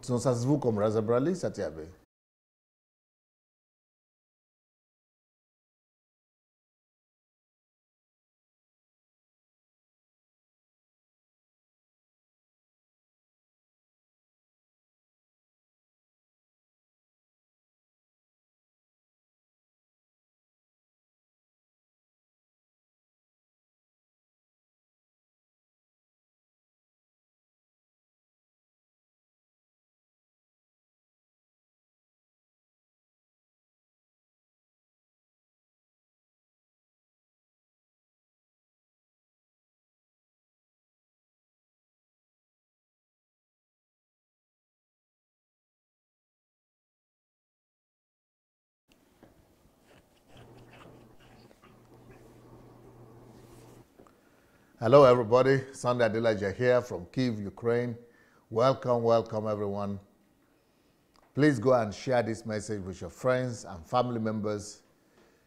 Tunasasifu kumrazabrali satiabe. Hello, everybody. Sunday Adelaja here from Kyiv, Ukraine. Welcome, welcome, everyone. Please go and share this message with your friends and family members.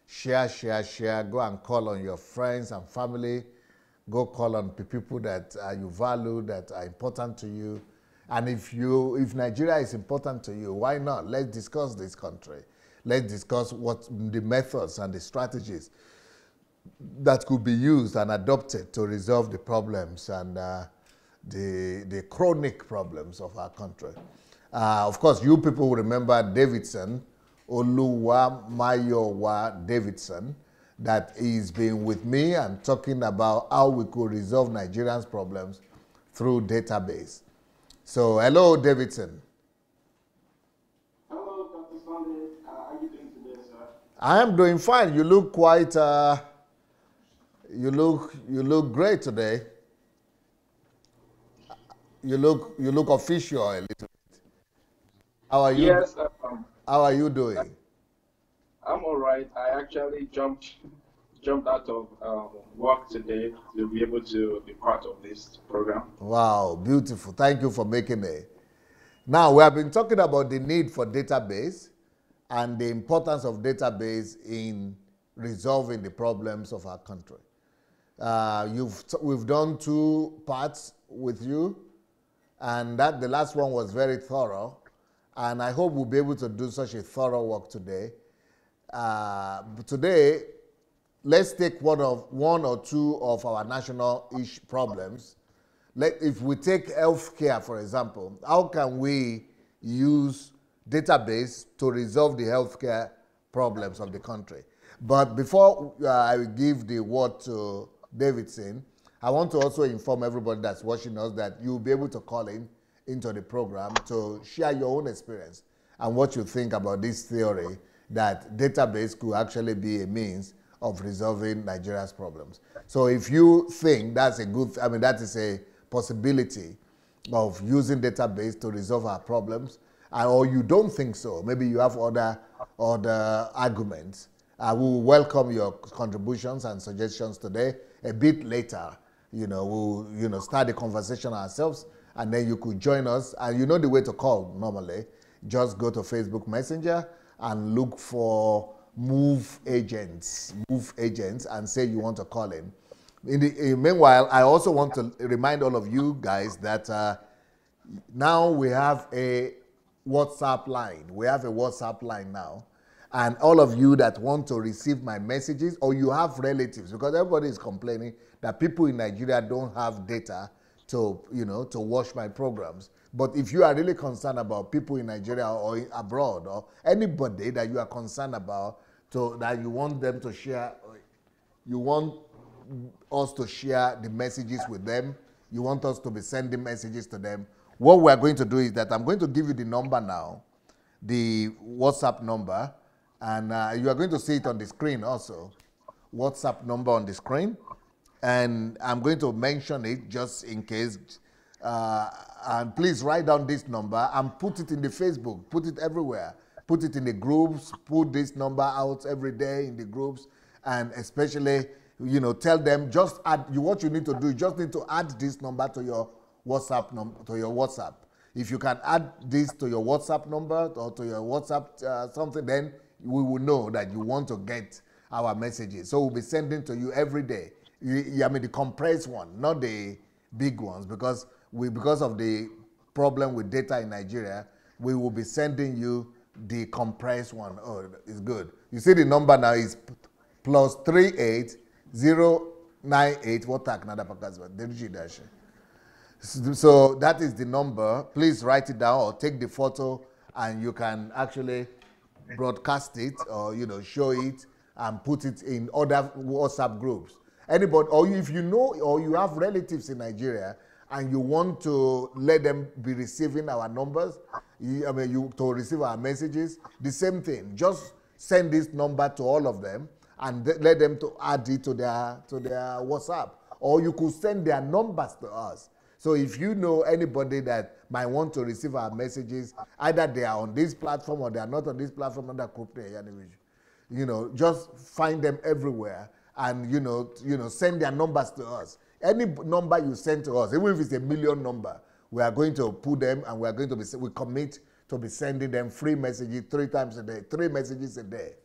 Share, share, share. Go and call on your friends and family. Go call on the people that you value, that are important to you. And if Nigeria is important to you, why not? Let's discuss this country. Let's discuss what the methods and the strategies that could be used and adopted to resolve the problems and the chronic problems of our country. Of course, you people will remember Davidson, Oluwamayowa Davidson, that he's been with me and talking about how we could resolve Nigerians' problems through database. So, hello, Davidson. Hello, Dr. Sunday. How are you doing today, sir? I am doing fine. You look quite... You look great today. You look official a little bit. How are you? Yes, How are you doing? I'm all right. I actually jumped out of work today to be able to be part of this program. Wow, beautiful. Thank you for making it. Now, we have been talking about the need for database and the importance of database in resolving the problems of our country. We've done 2 parts with you, and the last one was very thorough, and I hope we'll be able to do such a thorough work today. Today, let's take one or two of our national problems. If we take healthcare, for example, how can we use database to resolve the healthcare problems of the country? But before I give the word to Davidson, I want to also inform everybody that's watching us that you'll be able to call into the program to share your own experience and what you think about this theory that database could actually be a means of resolving Nigeria's problems. So if you think that's that is a possibility of using database to resolve our problems, or you don't think so, maybe you have other arguments, I will welcome your contributions and suggestions today. A bit later, we'll start the conversation ourselves, and then you could join us. And you know the way to call normally. Just go to Facebook Messenger and look for Move Agents, and say you want to call in. Meanwhile, I also want to remind all of you guys that now we have a WhatsApp line. We have a WhatsApp line now. And all of you that want to receive my messages, or you have relatives, because everybody is complaining that people in Nigeria don't have data to watch my programs. But if you are really concerned about people in Nigeria or abroad, or anybody that you are concerned about, that you want them to share, you want us to share the messages with them, you want us to be sending messages to them, what we are going to do is that I'm going to give you the number now, the WhatsApp number, and you are going to see it on the screen also. WhatsApp number on the screen. And I'm going to mention it just in case. And please write down this number and put it in the Facebook. Put it everywhere. Put it in the groups. Put this number out every day in the groups. And especially, tell them, just add, what you need to do, you just need to add this number to your WhatsApp WhatsApp. If you can add this to your WhatsApp number or to your WhatsApp something, then we will know that you want to get our messages. So we'll be sending to you every day. The compressed one, not the big ones, because of the problem with data in Nigeria, we will be sending you the compressed one. Oh, it's good. You see the number now is plus 38098. What so that is the number. Please write it down or take the photo, and you can actually broadcast it or show it and put it in other WhatsApp groups. Anybody, or if you know or you have relatives in Nigeria and you want to let them be receiving our numbers, to receive our messages, the same thing. Just send this number to all of them and let them to add it to their WhatsApp, or you could send their numbers to us. So if you know anybody that might want to receive our messages, either they are on this platform or they are not on this platform, just find them everywhere and send their numbers to us. Any number you send to us, even if it's a million number, we are going to put them, and we commit to be sending them free messages 3 times a day, 3 messages a day,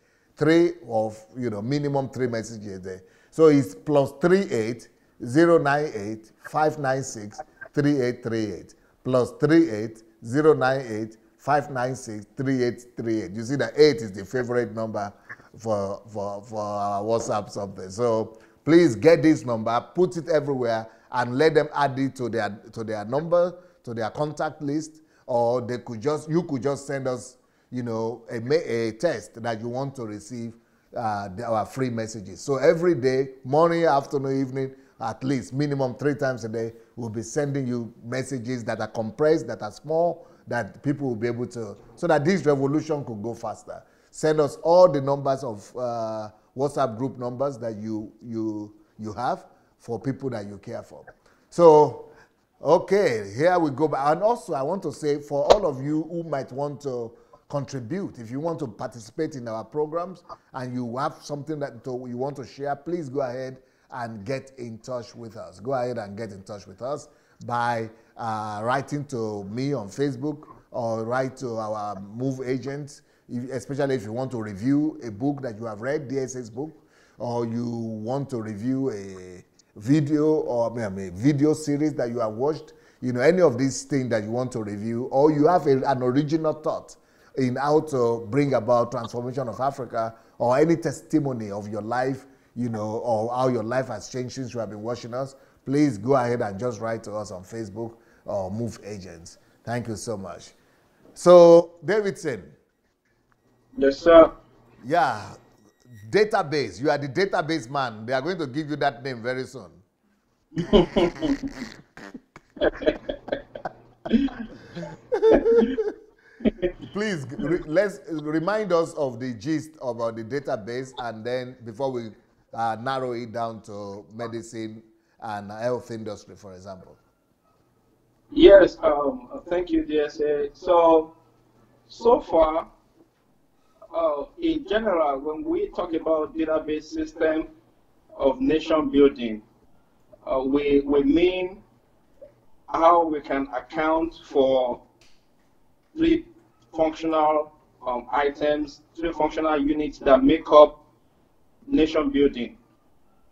minimum 3 messages a day. So it's plus 38098-596-3838 plus 38098-596-3838. You see that 8 is the favorite number for our WhatsApp something. So please get this number, put it everywhere, and let them add it to their number, to their contact list, or you could just send us, a text that you want to receive our free messages. So every day, morning, afternoon, evening, at least minimum 3 times a day, we'll be sending you messages that are compressed, that are small, that people will be able to, so that this revolution could go faster. Send us all the numbers of WhatsApp group numbers that you have for people that you care for. So, okay, here we go. And also, I want to say, for all of you who might want to contribute, if you want to participate in our programs and you have something that you want to share, please go ahead and get in touch with us. Go ahead and get in touch with us by writing to me on Facebook or write to our move agents, especially if you want to review a book that you have read, DSS book, or you want to review a video or a video series that you have watched, any of these things that you want to review, or you have an original thought in how to bring about transformation of Africa, or any testimony of your life, or how your life has changed since you have been watching us, please go ahead and just write to us on Facebook or Move Agents. Thank you so much. So, Davidson. Yes, sir. Yeah, database. You are the database man. They are going to give you that name very soon. Please, let's remind us of the gist about the database, and then before we narrow it down to medicine and health industry, for example. Yes, thank you, DSA. So far, in general, when we talk about database system of nation building, we mean how we can account for 3 functional items, 3 functional units that make up nation building.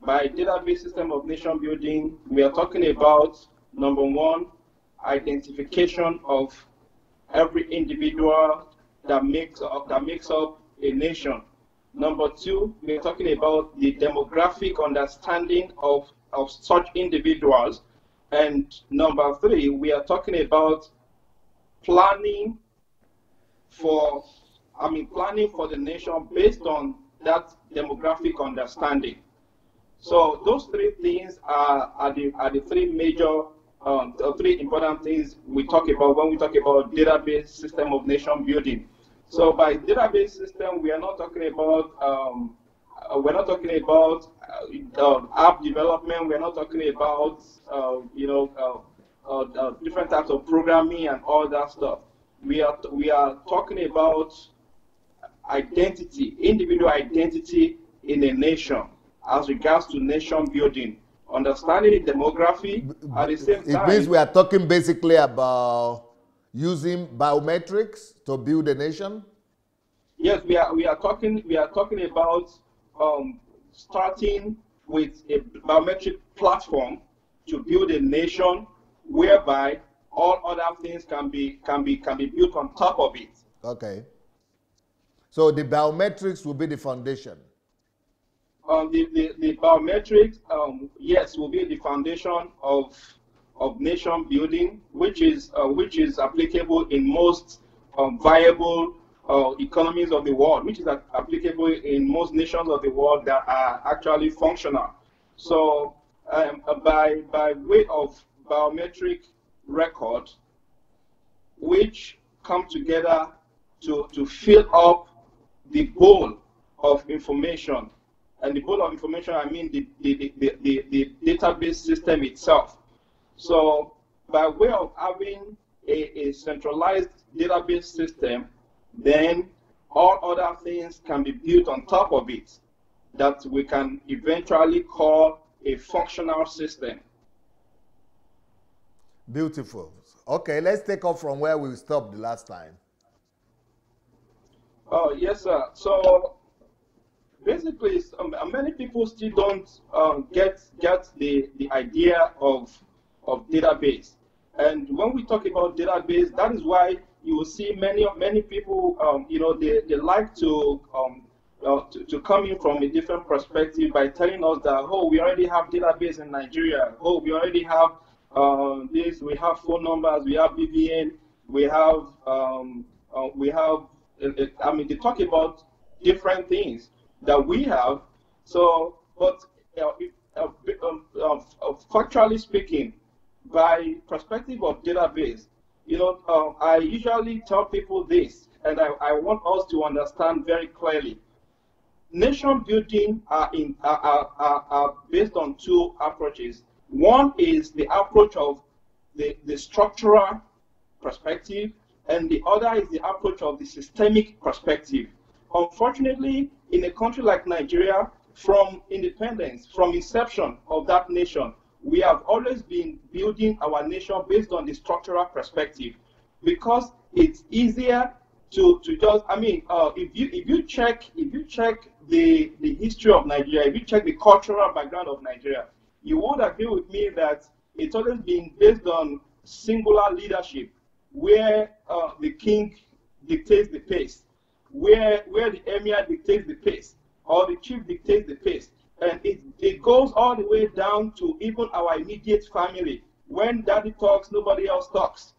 By database system of nation building, we are talking about, number 1, identification of every individual that makes up a nation. Number 2, we are talking about the demographic understanding of such individuals. And number 3, we are talking about planning for the nation based on that demographic understanding. So those 3 things are the 3 major, 3 important things we talk about when we talk about database system of nation building. So by database system, we are not talking about app development. We're not talking about different types of programming and all that stuff. We are talking about identity, individual identity in a nation as regards to nation building, understanding the demography at the same time. It means we are talking basically about using biometrics to build a nation? Yes, we are talking about starting with a biometric platform to build a nation whereby all other things can be built on top of it. Okay. So the biometrics will be the foundation. The biometrics, yes, will be the foundation of nation building, which is applicable in most viable economies of the world, which is applicable in most nations of the world that are actually functional. So by way of biometric record, which come together to fill up the bowl of information. And the bowl of information, I mean the database system itself. So by way of having a centralized database system, then all other things can be built on top of it that we can eventually call a functional system. Beautiful. Okay, let's take off from where we stopped the last time. Oh, yes, sir. So basically, many people still don't get the idea of database. And when we talk about database, that is why you will see many people, you know, they like to come in from a different perspective by telling us that, oh, we already have database in Nigeria. Oh, we already have this. We have phone numbers. We have BVN. We have I mean, they talk about different things that we have. So, but factually speaking, by perspective of database, you know, I usually tell people this, and I want us to understand very clearly. Nation building are based on two approaches. One is the approach of the structural perspective, and the other is the approach of the systemic perspective. Unfortunately, in a country like Nigeria, from independence, from inception of that nation, we have always been building our nation based on the structural perspective, because it's easier to just, I mean, if you check the history of Nigeria, if you check the cultural background of Nigeria, you would agree with me that it's always been based on singular leadership, where the king dictates the pace, where the emir dictates the pace, or the chief dictates the pace. And it goes all the way down to even our immediate family. When daddy talks, nobody else talks.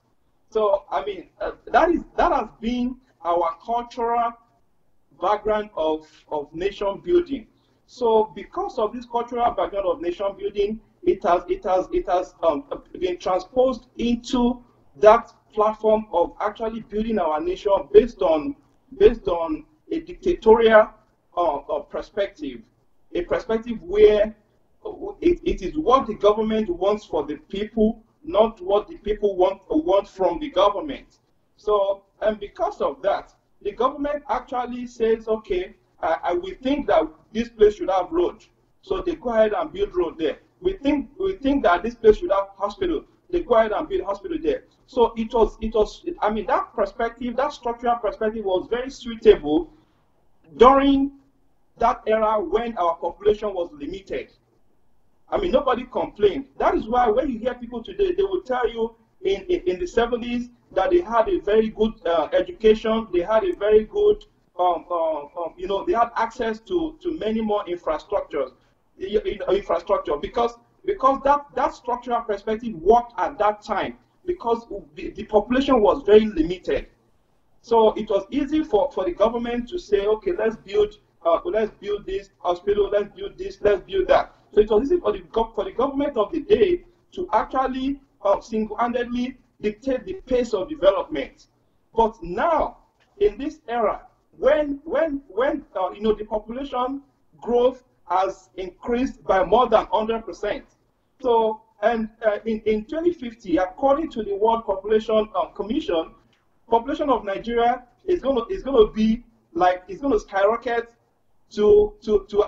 So, I mean, that has been our cultural background of nation building. So, because of this cultural background of nation building, it has been transposed into that platform of actually building our nation based on a dictatorial perspective, a perspective where it is what the government wants for the people, not what the people want from the government. So, and because of that, the government actually says, okay, we think that this place should have road, so they go ahead and build road there. We think that this place should have hospital, they go ahead and build hospital there. So it was, I mean, that perspective, that structural perspective was very suitable during that era when our population was limited. I mean, nobody complained. That is why when you hear people today, they will tell you in the 70s that they had a very good education, they had a very good, you know, they had access to many more infrastructure, because that structural perspective worked at that time, because the population was very limited. So it was easy for the government to say, okay, let's build this hospital, let's build this, let's build that. So it was easy for the government of the day to actually single-handedly dictate the pace of development. But now, in this era, when you know, the population growth has increased by more than 100%. So, and in 2050, according to the World Population Commission, population of Nigeria is going to be like, it's going to skyrocket to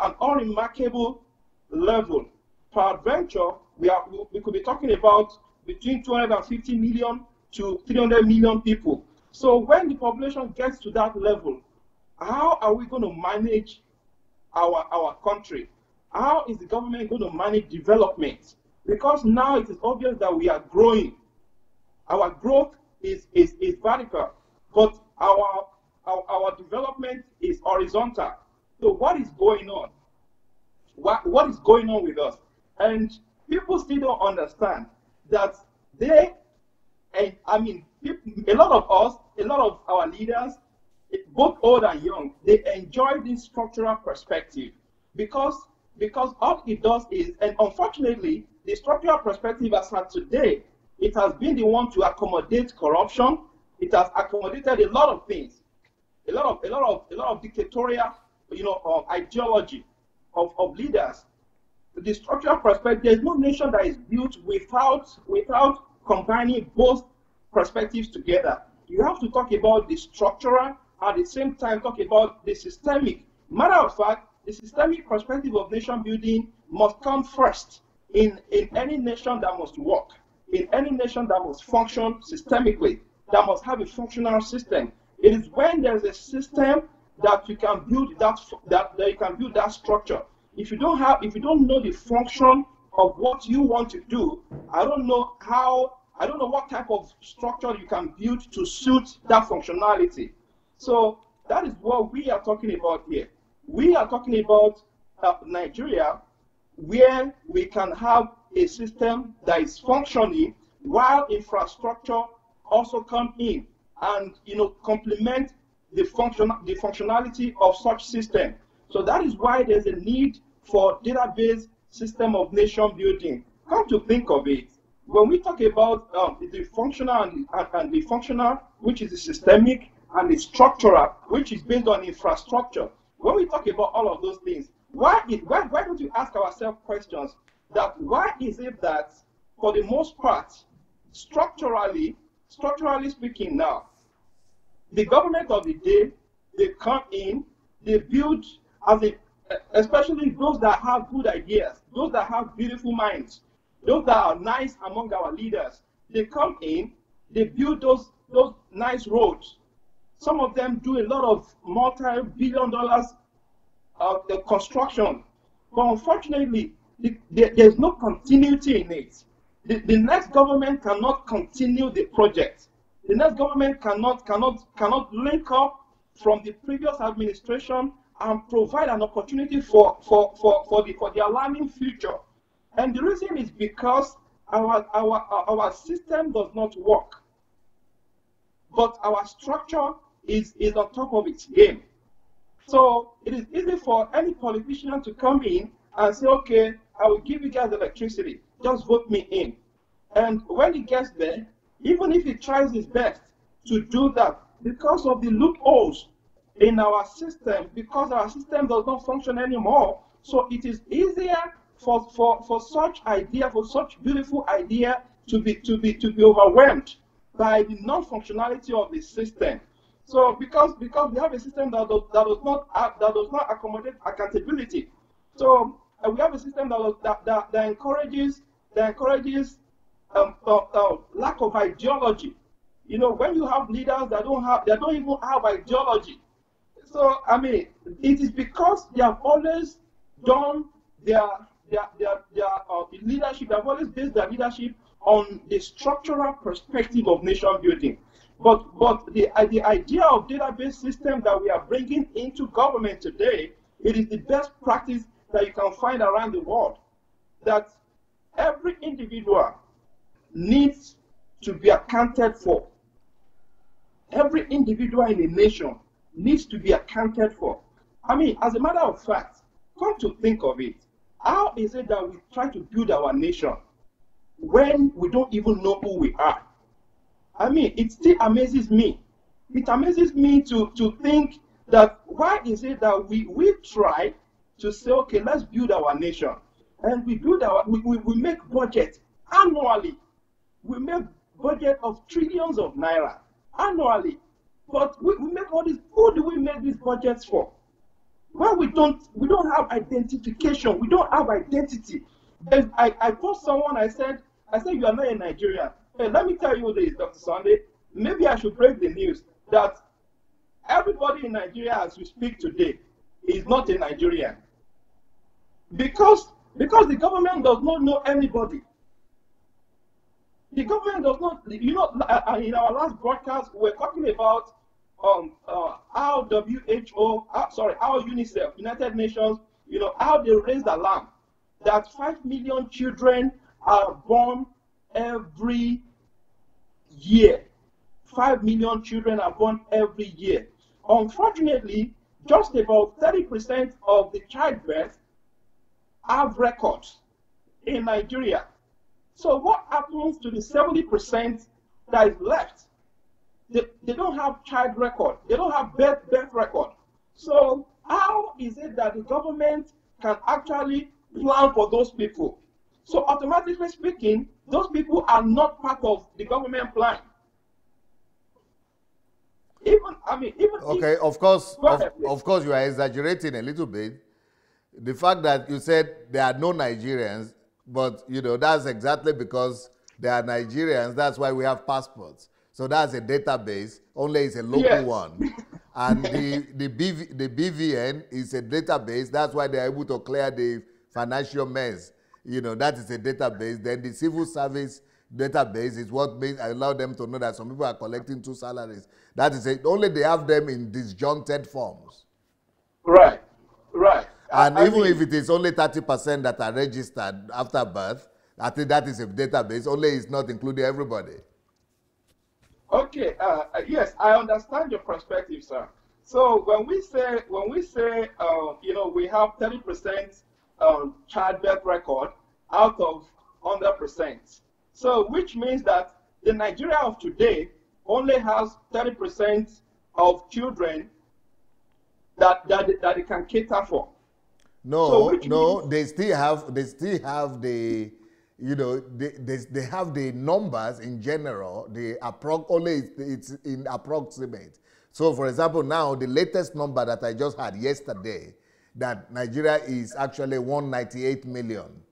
an unremarkable level. Peradventure, we could be talking about between 250 million to 300 million people. So when the population gets to that level, how are we going to manage our country? How is the government going to manage development? Because now it is obvious that we are growing. Our growth is vertical, but our development is horizontal. So what is going on? What is going on with us? And people still don't understand that they, and I mean, a lot of us, a lot of our leaders, both old and young, they enjoy this structural perspective because all it does is, and unfortunately, the structural perspective as of today, it has been the one to accommodate corruption. It has accommodated a lot of things, a lot of dictatorial, ideology of leaders. The structural perspective, there's no nation that is built without combining both perspectives together. You have to talk about the structural, at the same time talk about the systemic. Matter of fact, the systemic perspective of nation building must come first in any nation that must work, in any nation that must function systemically, that must have a functional system. It is when there's a system that you can build that you can build that structure. If you don't know the function of what you want to do, I don't know what type of structure you can build to suit that functionality. So that is what we are talking about here. We are talking about Nigeria, where we can have a system that is functioning while infrastructure also come in and complement the functionality of such system. So that is why there's a need for database system of nation building. Come to think of it, when we talk about the functional and the functional, which is the systemic, and the structural, which is based on infrastructure, when we talk about all of those things, why don't you ask ourselves questions that why is it that for the most part, structurally speaking now, the government of the day, they come in, they build, especially those that have good ideas, those that have beautiful minds, those that are nice among our leaders, they come in, they build those nice roads. Some of them do a lot of multi-billion dollars of the construction, but unfortunately, there's no continuity in it. The next government cannot continue the project. The next government cannot link up from the previous administration and provide an opportunity for the alarming future. And the reason is because our system does not work, but our structure is on top of its game. So it is easy for any politician to come in and say, okay, I will give you guys electricity, just vote me in. And when he gets there, even if he tries his best to do that, because of the loopholes in our system, because our system does not function anymore, so it is easier for such idea, for such beautiful idea to be overwhelmed by the non-functionality of the system. So because we have a system that does not accommodate accountability, so we have a system that encourages lack of ideology. When you have leaders that don't even have ideology. So I mean, it is because they have always done their leadership. They have always based their leadership on the structural perspective of nation building. But the idea of database system that we are bringing into government today, it is the best practice that you can find around the world. That every individual needs to be accounted for. Every individual in a nation needs to be accounted for. I mean, as a matter of fact, come to think of it, how is it that we try to build our nation when we don't even know who we are? I mean, it still amazes me. It amazes me to think that why is it that we try to say, okay, let's build our nation. And we make budget annually. We make budget of trillions of naira annually. But we make all this, who do we make these budgets for? Why we don't have identification, we don't have identity. I told someone, I said you are not a Nigerian. Hey, let me tell you this, Dr. Sunday. Maybe I should break the news that everybody in Nigeria as we speak today is not a Nigerian. Because the government does not know anybody. The government does not, you know, in our last broadcast, we're talking about how WHO, how UNICEF, United Nations, you know, how they raised the alarm that 5 million children are born every year. 5 million children are born every year. Unfortunately, just about 30% of the childbirth have records in Nigeria. So what happens to the 70% that is left? They don't have child record. They don't have birth record. So how is it that the government can actually plan for those people? So automatically speaking, those people are not part of the government plan. Okay, of course, you are exaggerating a little bit. The fact that you said there are no Nigerians, but you know that's exactly because there are Nigerians. That's why we have passports. So that's a database. Only it's a local one, and the BVN is a database. That's why they are able to clear the financial mess. You know, that is a database. Then the civil service database is what allow them to know that some people are collecting 2 salaries. That is it. Only they have them in disjointed forms. Right. And even if it is only 30% that are registered after birth, I think that is a database. Only it's not including everybody. Okay. Yes, I understand your perspective, sir. So when we say, you know, we have 30% childbirth record out of 100%. So which means that the Nigeria of today only has 30% of children that they can cater for. No, so they still have the, you know, they have the numbers in general. Only it's in approximate. So for example, now the latest number that I just had yesterday, that Nigeria is actually 198 million.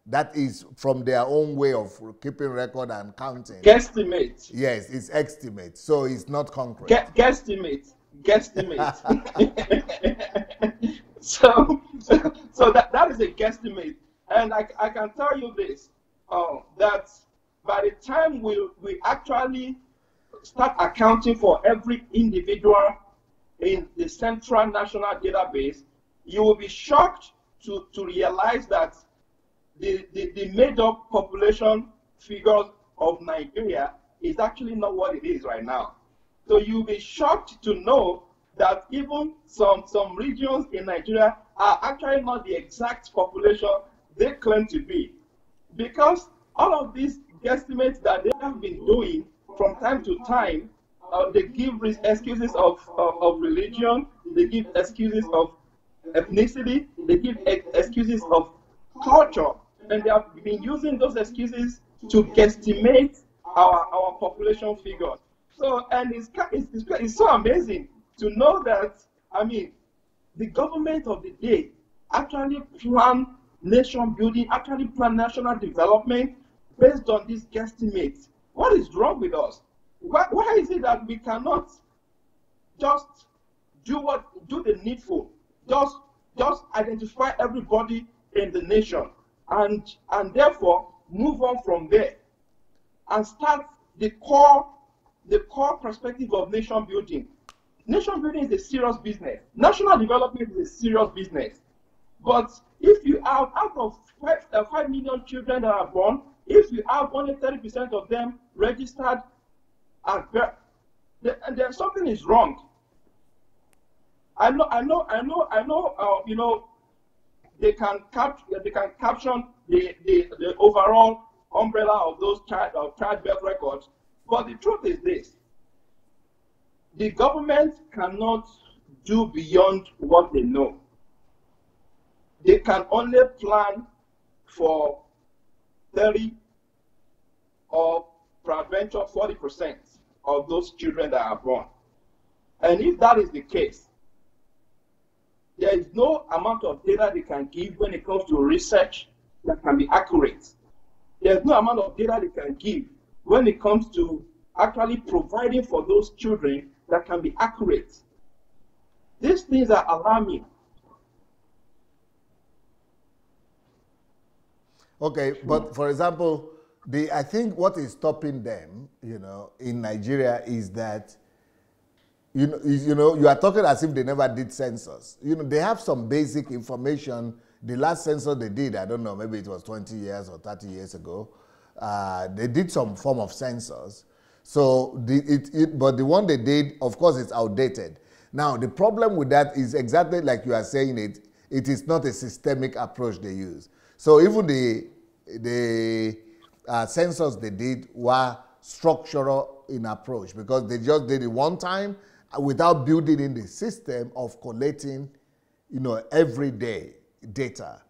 That is from their own way of keeping record and counting. Guesstimate. Yes, it's estimate, so it's not concrete. Guesstimate. So that is a guesstimate, and I can tell you this, that by the time we actually start accounting for every individual in the Central National Database, you will be shocked to realize that the made-up population figures of Nigeria is actually not what it is right now. So you'll be shocked to know that even some regions in Nigeria are actually not the exact population they claim to be. Because all of these guesstimates that they have been doing from time to time, they give excuses of religion, they give excuses of ethnicity, they give excuses of culture, and they have been using those excuses to guesstimate our population figures. So, and it's so amazing to know that, I mean, the government of the day actually plan nation building, actually plan national development based on these guesstimates. What is wrong with us? Why is it that we cannot just do the needful, just identify everybody in the nation, and therefore move on from there and start the core perspective of nation building. Nation building is a serious business. National development is a serious business. But if you have, out of 5 million children that are born, if you have only 30% of them registered at birth, then something is wrong. I know. You know, they can caption the overall umbrella of those childbirth records, but the truth is this: the government cannot do beyond what they know. They can only plan for 30 or peradventure 40% of those children that are born. And if that is the case, there is no amount of data they can give when it comes to research that can be accurate. There's no amount of data they can give when it comes to actually providing for those children that can be accurate. These things are alarming. Okay, but for example, I think what is stopping them, in Nigeria is that, you are talking as if they never did census. They have some basic information. The last census they did, I don't know, maybe it was 20 years or 30 years ago. They did some form of census. So, but the one they did, of course, it's outdated. Now, the problem with that is exactly like you are saying it is not a systemic approach they use. So even the census they did were structural in approach because they just did it one time without building in the system of collating, everyday data.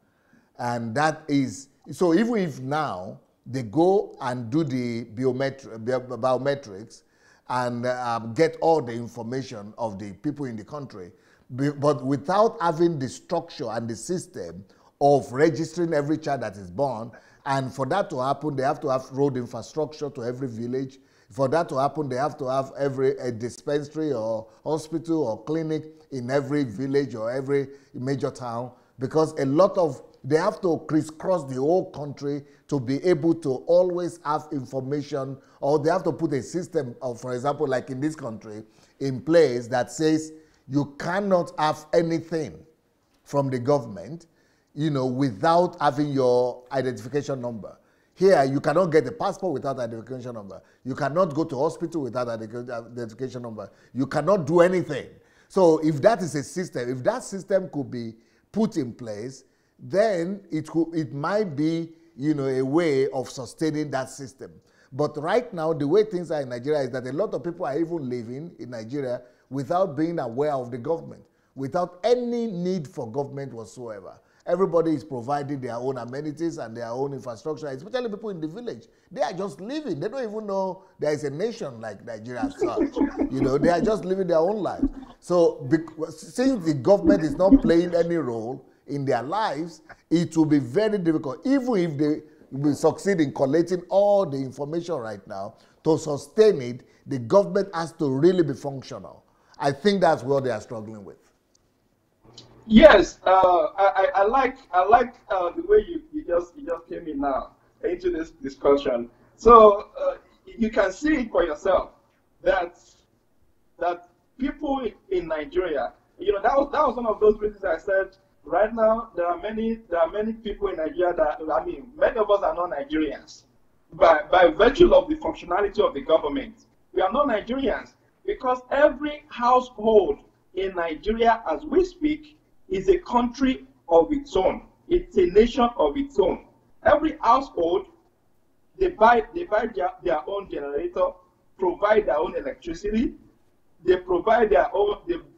And that is, so even if now they go and do the biometrics and get all the information of the people in the country, but without having the structure and the system of registering every child that is born. And for that to happen, they have to have road infrastructure to every village. For that to happen, they have to have a dispensary or hospital or clinic in every village or every major town, because they have to crisscross the whole country to be able to always have information, or they have to put a system of, for example, like in this country, in place that says you cannot have anything from the government, without having your identification number. Here, you cannot get a passport without identification number. You cannot go to hospital without identification number. You cannot do anything. So if that is a system, if that system could be put in place, then it might be, a way of sustaining that system. But right now, the way things are in Nigeria is that a lot of people are even living in Nigeria without being aware of the government, without any need for government whatsoever. Everybody is providing their own amenities and their own infrastructure, especially people in the village. They are just living. They don't even know there is a nation like Nigeria as such. They are just living their own lives. So since the government is not playing any role in their lives, it will be very difficult, even if they will succeed in collating all the information right now. To sustain it, the government has to really be functional. I think that's what they are struggling with. Yes, I like the way you just came in now into this discussion. So you can see it for yourself that people in Nigeria, that was one of those reasons I said. Right now, there are many people in Nigeria many of us are not Nigerians by virtue of the functionality of the government. We are not Nigerians because every household in Nigeria, as we speak, is a country of its own. It's a nation of its own. Every household, they buy their own generator, provide their own electricity, they provide their own,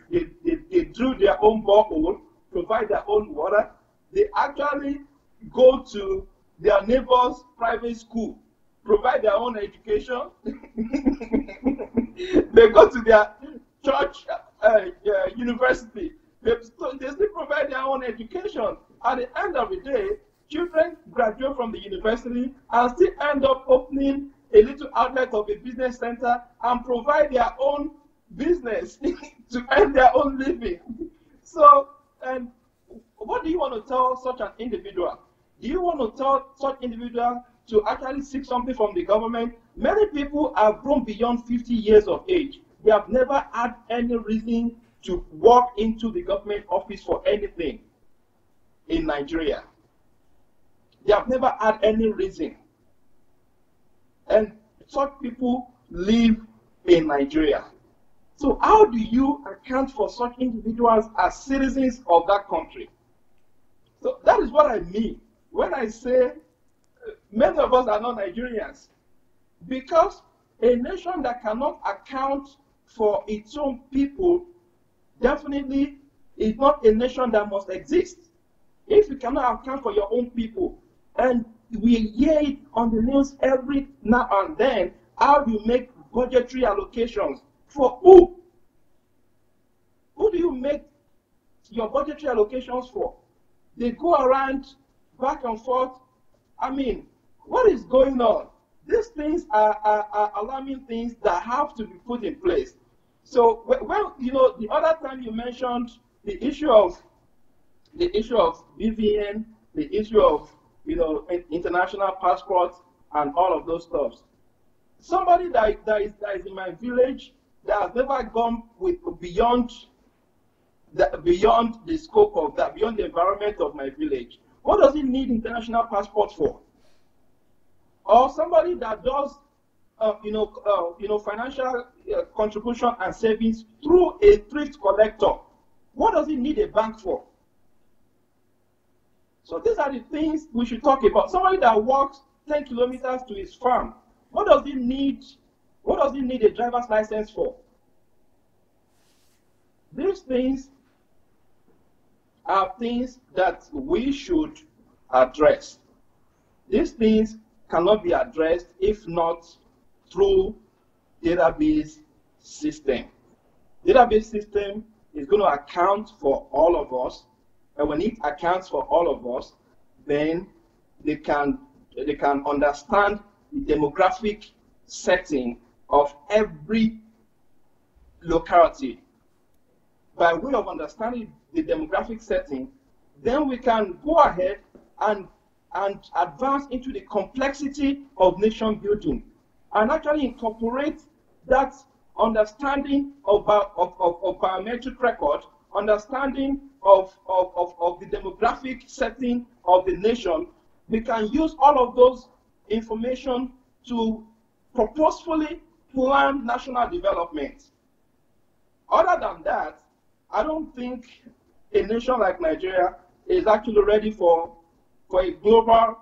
they drill their own borehole, provide their own water. They actually go to their neighbor's private school, provide their own education. They go to their church university. They still provide their own education. At the end of the day, children graduate from the university and still end up opening a little outlet of a business center and provide their own business to earn their own living. So, and what do you want to tell such an individual? Do you want to tell such individual to actually seek something from the government? Many people have grown beyond 50 years of age. They have never had any reason to walk into the government office for anything in Nigeria. They have never had any reason. And such people live in Nigeria. So how do you account for such individuals as citizens of that country? So that is what I mean when I say many of us are not Nigerians. Because a nation that cannot account for its own people definitely is not a nation that must exist. If you cannot account for your own people, and we hear it on the news every now and then, how you make budgetary allocations for who? Who do you make your budgetary allocations for? They go around back and forth. I mean, what is going on? These things are alarming things that have to be put in place. So, well, the other time you mentioned the issue of BVN, the issue of international passports. and all of those stuff. Somebody that is in my village that has never gone beyond the scope of that, beyond the environment of my village. What does he need international passport for? Or somebody that does, financial contribution and savings through a thrift collector. What does he need a bank for? So these are the things we should talk about. Somebody that walks 10 kilometers to his farm. What does he need? What does he need a driver's license for? These things are things that we should address. These things cannot be addressed if not through database system. Database system is going to account for all of us, and when it accounts for all of us, then they can understand the demographic setting of every locality. By way of understanding the demographic setting, then we can go ahead and advance into the complexity of nation building and actually incorporate that understanding of biometric record, understanding of the demographic setting of the nation. We can use all of those information to purposefully plan national development. Other than that, I don't think a nation like Nigeria is actually ready for a global,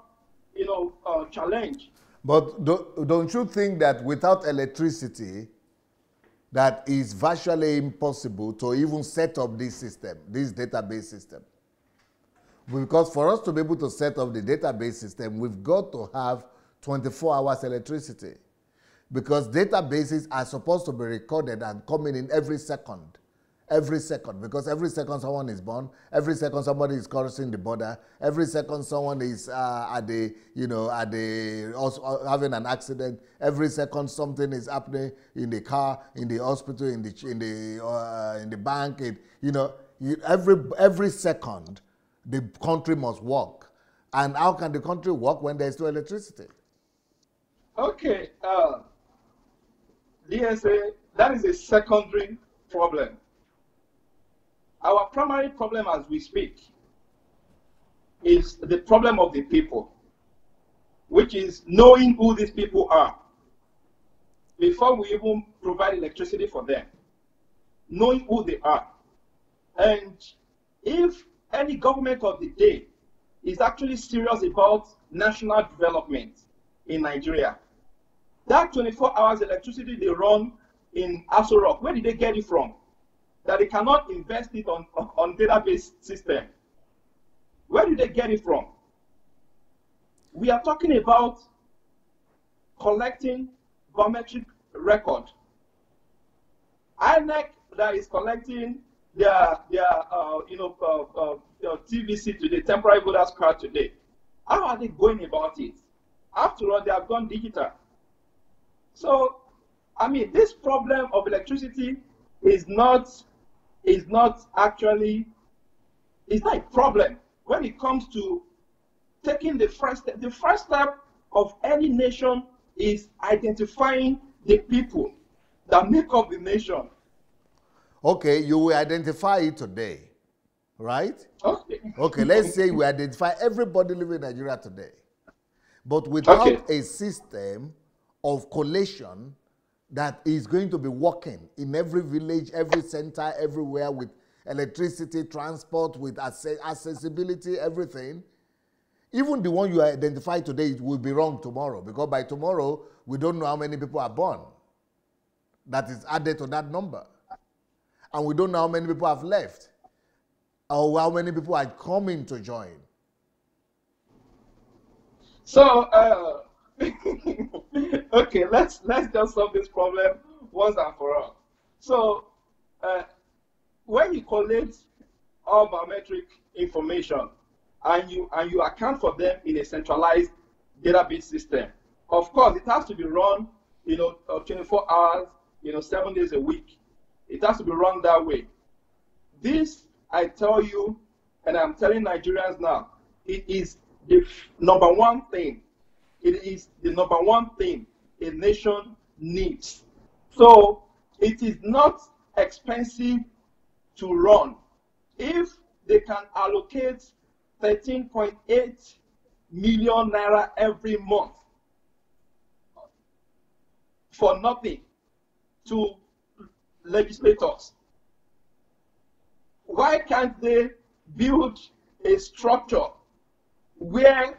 challenge. But don't you think that without electricity, that is virtually impossible to even set up this system, this database system? Because for us to be able to set up the database system, we've got to have 24 hours electricity. Because databases are supposed to be recorded and coming in every second. Every second, because every second someone is born, every second somebody is crossing the border, every second someone is having an accident, every second something is happening in the car, in the hospital, in the bank. Every second the country must work. And how can the country work when there is no electricity? Okay, DSA, that is a secondary problem. Our primary problem as we speak is the problem of the people, which is knowing who these people are before we even provide electricity for them, knowing who they are. And if any government of the day is actually serious about national development in Nigeria, that 24 hours electricity they run in Aso Rock, where did they get it from? That they cannot invest it on database system. Where do they get it from? We are talking about collecting biometric record. INEC that is collecting their TVC today, temporary voters card today. How are they going about it? After all, they have gone digital. So, I mean, this problem of electricity is not actually, it's not a problem when it comes to taking the first step. The first step of any nation is identifying the people that make up the nation. Okay, you will identify it today, right? Okay. Okay, let's say we identify everybody living in Nigeria today. But without a system of collation that is going to be working in every village, every center, everywhere, with electricity, transport, with accessibility, everything, even the one you identify today will be wrong tomorrow, because by tomorrow, we don't know how many people are born that is added to that number. And we don't know how many people have left or how many people are coming to join. So, okay, let's just solve this problem once and for all. So, when you collect all biometric information and you account for them in a centralized database system, of course, it has to be run, 24 hours, 7 days a week. It has to be run that way. This, I tell you, and I'm telling Nigerians now, it is the number one thing It is the number one thing a nation needs. So it is not expensive to run. If they can allocate 13.8 million naira every month for nothing to legislators, why can't they build a structure where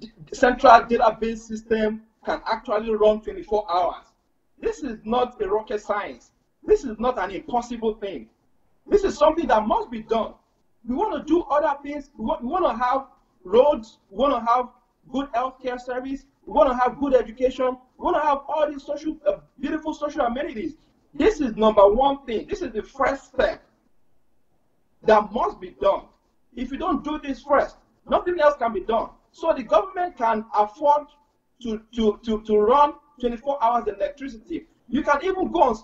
the central database system can actually run 24 hours? This is not a rocket science. This is not an impossible thing. This is something that must be done. We want to do other things. We want to have roads. We want to have good healthcare service. We want to have good education. We want to have all these social, beautiful social amenities. This is number one thing. This is the first step that must be done. If you don't do this first, nothing else can be done. So the government can afford to run 24 hours electricity. You can even go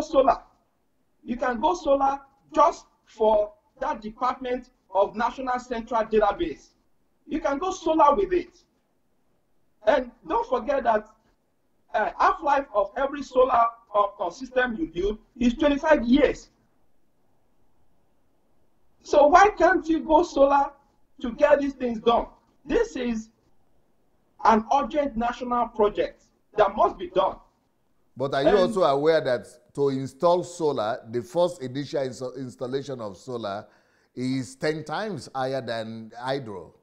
solar. You can go solar just for that Department of National Central Database. You can go solar with it. And don't forget that half-life of every solar system you build is 25 years. So why can't you go solar to get these things done? This is an urgent national project that must be done. But are you also aware that to install solar, the first initial installation of solar is 10 times higher than hydro?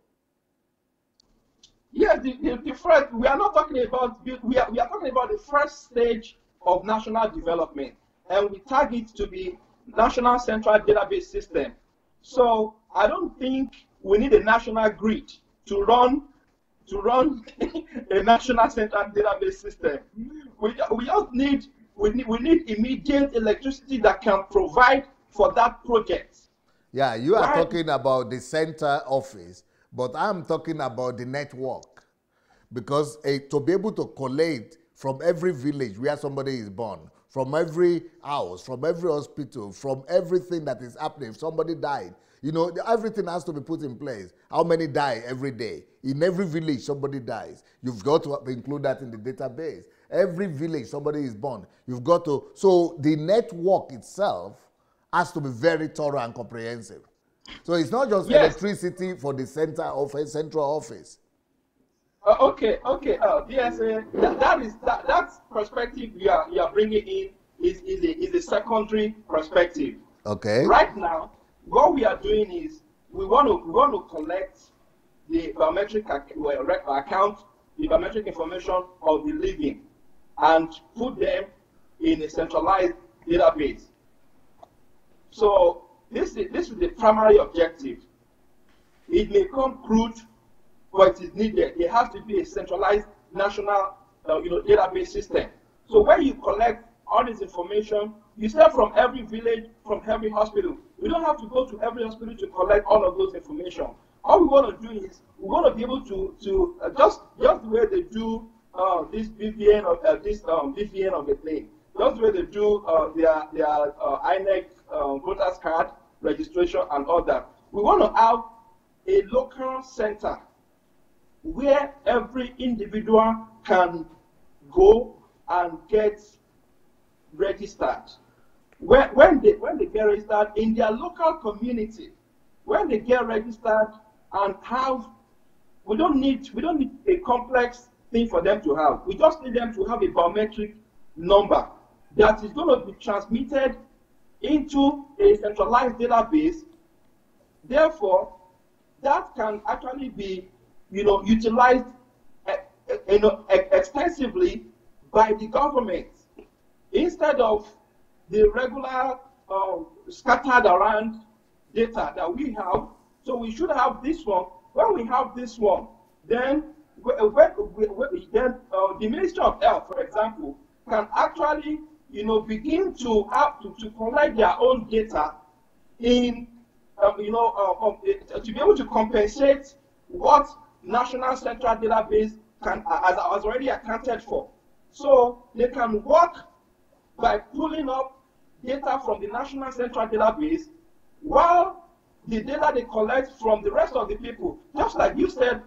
Yes, the first, we are not talking about, we are talking about the first stage of national development, and we target to be National Central Database System. So I don't think we need a national grid to run a National Central Database System. We just need immediate electricity that can provide for that project. Yeah, you are talking about the center office, but I'm talking about the network. Because to be able to collate from every village where somebody is born, from every house, from every hospital, from everything that is happening, if somebody died, you know, everything has to be put in place. How many die every day? In every village, somebody dies. You've got to include that in the database. Every village, somebody is born. You've got to, so the network itself has to be very thorough and comprehensive. So it's not just electricity for the central office. Okay. That perspective you are bringing in is a secondary perspective. Okay. Right now, what we are doing is we want to collect the biometric account, the biometric information of the living, and put them in a centralized database. So this is the primary objective. It may come crude, but it is needed. There has to be a centralized national database system. So when you collect all this information, you start from every village, from every hospital. We don't have to go to every hospital to collect all of those information. All we want to do is we want to be able to just the way they do this BVN of BVN of the thing, just the way they do their INEC voters card registration and all that. We want to have a local center where every individual can go and get registered. When they get registered in their local community, when they get registered and have, we don't need a complex thing for them to have. We just need them to have a biometric number that is going to be transmitted into a centralized database. Therefore, that can actually be, utilized, extensively by the government instead of the regular scattered around data that we have. So we should have this one. When we have this one, then the Ministry of Health, for example, can actually begin to have to collect their own data in to be able to compensate what National Central Database has already accounted for. So they can work by pulling up data from the National Central Database while the data they collect from the rest of the people, just like you said,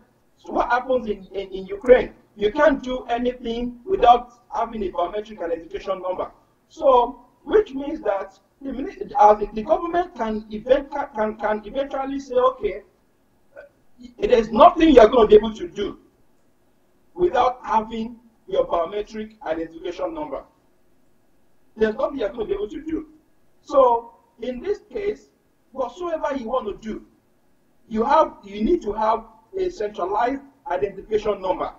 what happens in Ukraine. you can't do anything without having a biometric identification number. So, which means that the government can eventually say, okay, there's nothing you're going to be able to do without having your biometric identification number. There's nothing you're going to be able to do. So, in this case, whatsoever you want to do, you need to have a centralized identification number.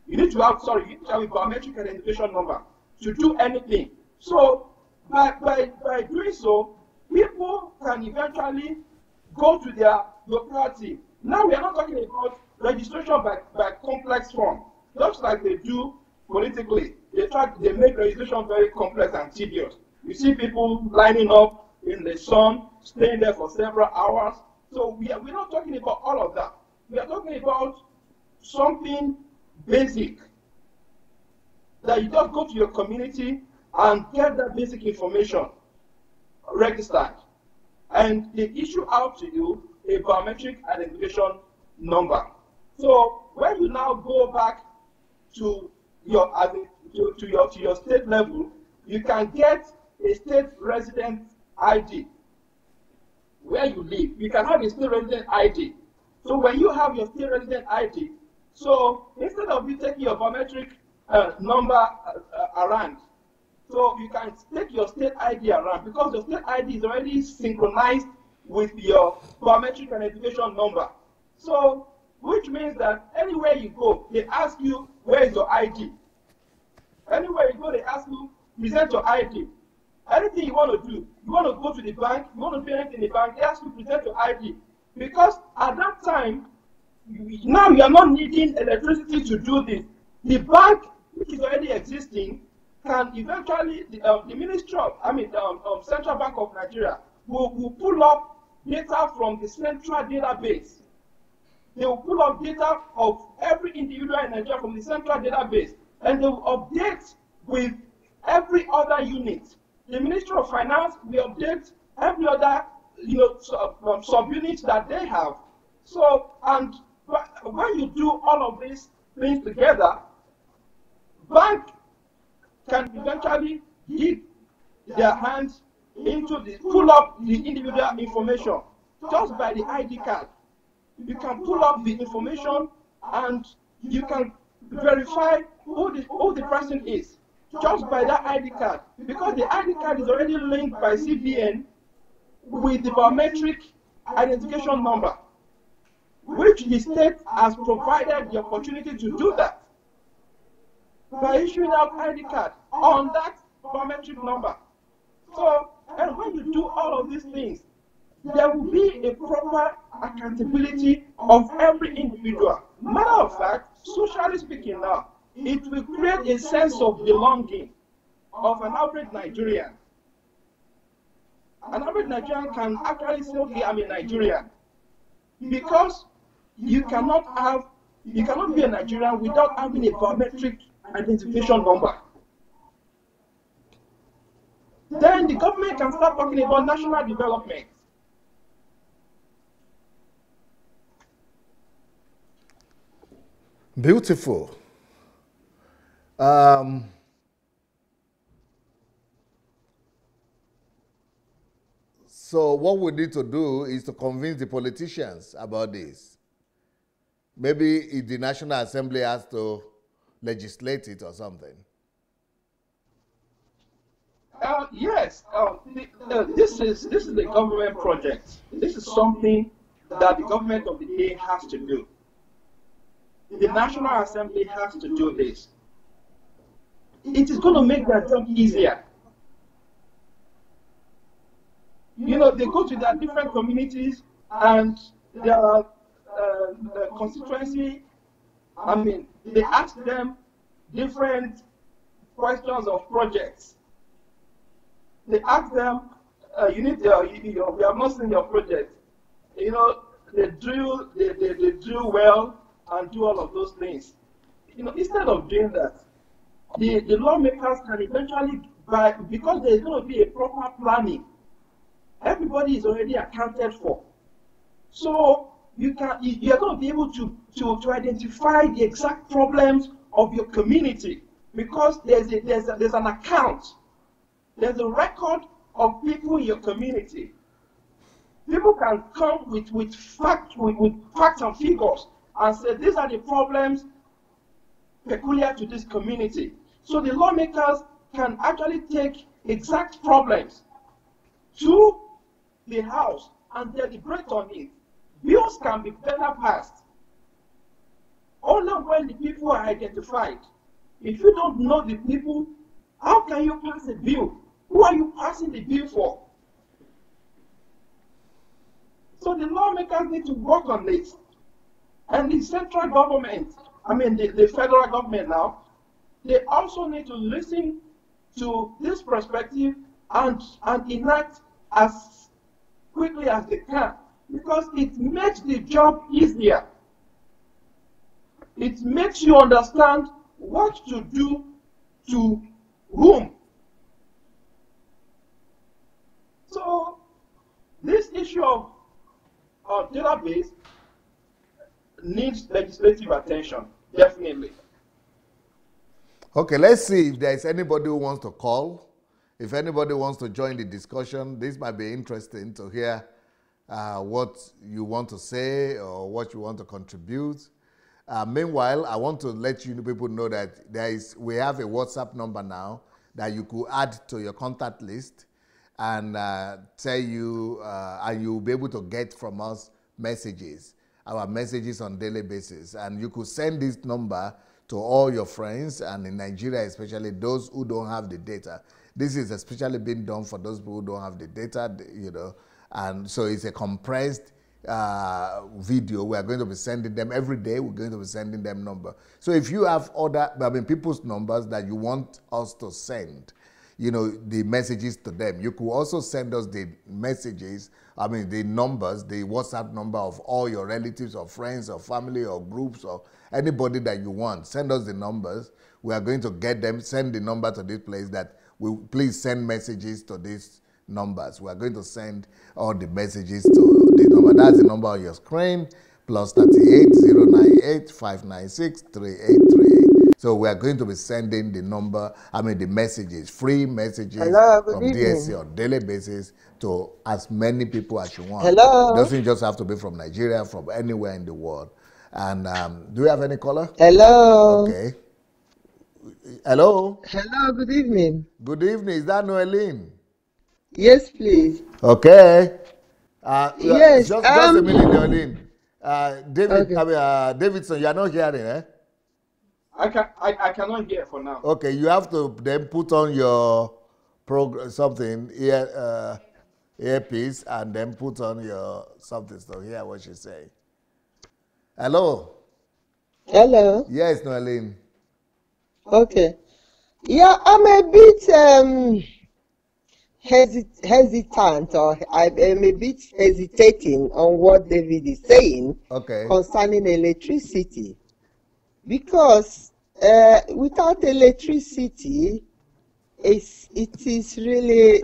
You need to have a biometric identification number to do anything. So by doing so, people can eventually go to their locality. Now we are not talking about registration by complex form, just like they do politically. They make registration very complex and tedious. You see people lining up in the sun, staying there for several hours. So we're not talking about all of that. We are talking about something basic, that you just go to your community and get that basic information registered, and they issue out to you a biometric identification number. So when you now go back to your state level, you can get a state resident ID where you live. You can have a state resident ID. So when you have your state resident ID, so instead of you taking your biometric number around, so you can take your state ID around, because your state ID is already synchronized with your biometric identification number. So, which means that anywhere you go, they ask you, where is your ID? Anywhere you go, they ask you, present your ID. Anything you want to do, you want to go to the bank, you want to do anything in the bank, they ask you, present your ID. Because at that time, now you are not needing electricity to do this. The bank, which is already existing, can eventually, the Ministry of, Central Bank of Nigeria will pull up data from the central database. They will pull up data of every individual in Nigeria from the central database, and they will update with every other unit. The Ministry of Finance will update every other subunit that they have. So, and when you do all of these things together, bank can eventually dig their hands into the, pull up the individual information just by the ID card. You can pull up the information and you can verify who the person is just by that ID card, because the ID card is already linked by CBN with the biometric identification number, which the state has provided the opportunity to do that by issuing out ID card on that biometric number. So, and when you do all of these things, there will be a proper accountability of every individual. Matter of fact, socially speaking now, it will create a sense of belonging of an average Nigerian. An average Nigerian can actually say, okay, I'm a Nigerian. Because you cannot be a Nigerian without having a biometric identification number. Then the government can start talking about national development. Beautiful. So what we need to do is to convince the politicians about this. Maybe the National Assembly has to legislate it or something. Yes, this is a government project. This is something that the government of the day has to do. The National Assembly has to do this. It is going to make their job easier. You know, they go to their different communities and their constituency, they ask them different questions of projects. They ask them, we have not seen your project. You know, they drill well and do all of those things. You know, instead of doing that, the lawmakers can eventually, because there is going to be a proper planning, everybody is already accounted for. So you are going to be able to identify the exact problems of your community, because there's an account, there's a record of people in your community. People can come with facts and figures and say these are the problems peculiar to this community. So the lawmakers can actually take exact problems to the House and deliberate on it. Bills can be better passed only when the people are identified. If you don't know the people, how can you pass a bill? Who are you passing the bill for? So the lawmakers need to work on this. And the central government, I mean the federal government now, they also need to listen to this perspective and enact as quickly as they can, because it makes the job easier. It makes you understand what to do to whom. So this issue of database needs legislative attention, definitely. Okay, let's see if there's anybody who wants to call. If anybody wants to join the discussion, this might be interesting to hear what you want to say or what you want to contribute. Meanwhile, I want to let you people know that we have a WhatsApp number now that you could add to your contact list and tell you, and you'll be able to get from us messages, our messages on daily basis. And you could send this number to all your friends, and in Nigeria, especially those who don't have the data. This is especially being done for those people who don't have the data, you know, and so it's a compressed video. We are going to be sending them every day. We're going to be sending them number. So if you have other, people's numbers that you want us to send, you know, the messages to them, you could also send us the messages, the numbers, the WhatsApp number of all your relatives or friends or family or groups or anybody that you want. Send us the numbers. We are going to get them, send the number to this place that we please send messages to these numbers. We are going to send all the messages to the number. That's the number on your screen, +38 098 596 3838. So we are going to be sending the number, the messages, free messages from DSC on daily basis to as many people as you want. Hello. It doesn't just have to be from Nigeria, from anywhere in the world. And do we have any caller? Hello. Okay. Hello. Hello, good evening. Good evening. Is that Noeline? Yes, please. Okay. Yes. Just a minute, Noeline. David, okay. Davidson, you are not hearing, eh? I cannot hear for now. Okay, you have to then put on your earpiece, and then put on your something to hear what she's saying. Hello. Hello. Yes, Noeline. Okay. Yeah, I'm a bit hesitant, or I'm a bit hesitating on what David is saying concerning electricity, because without electricity, it is really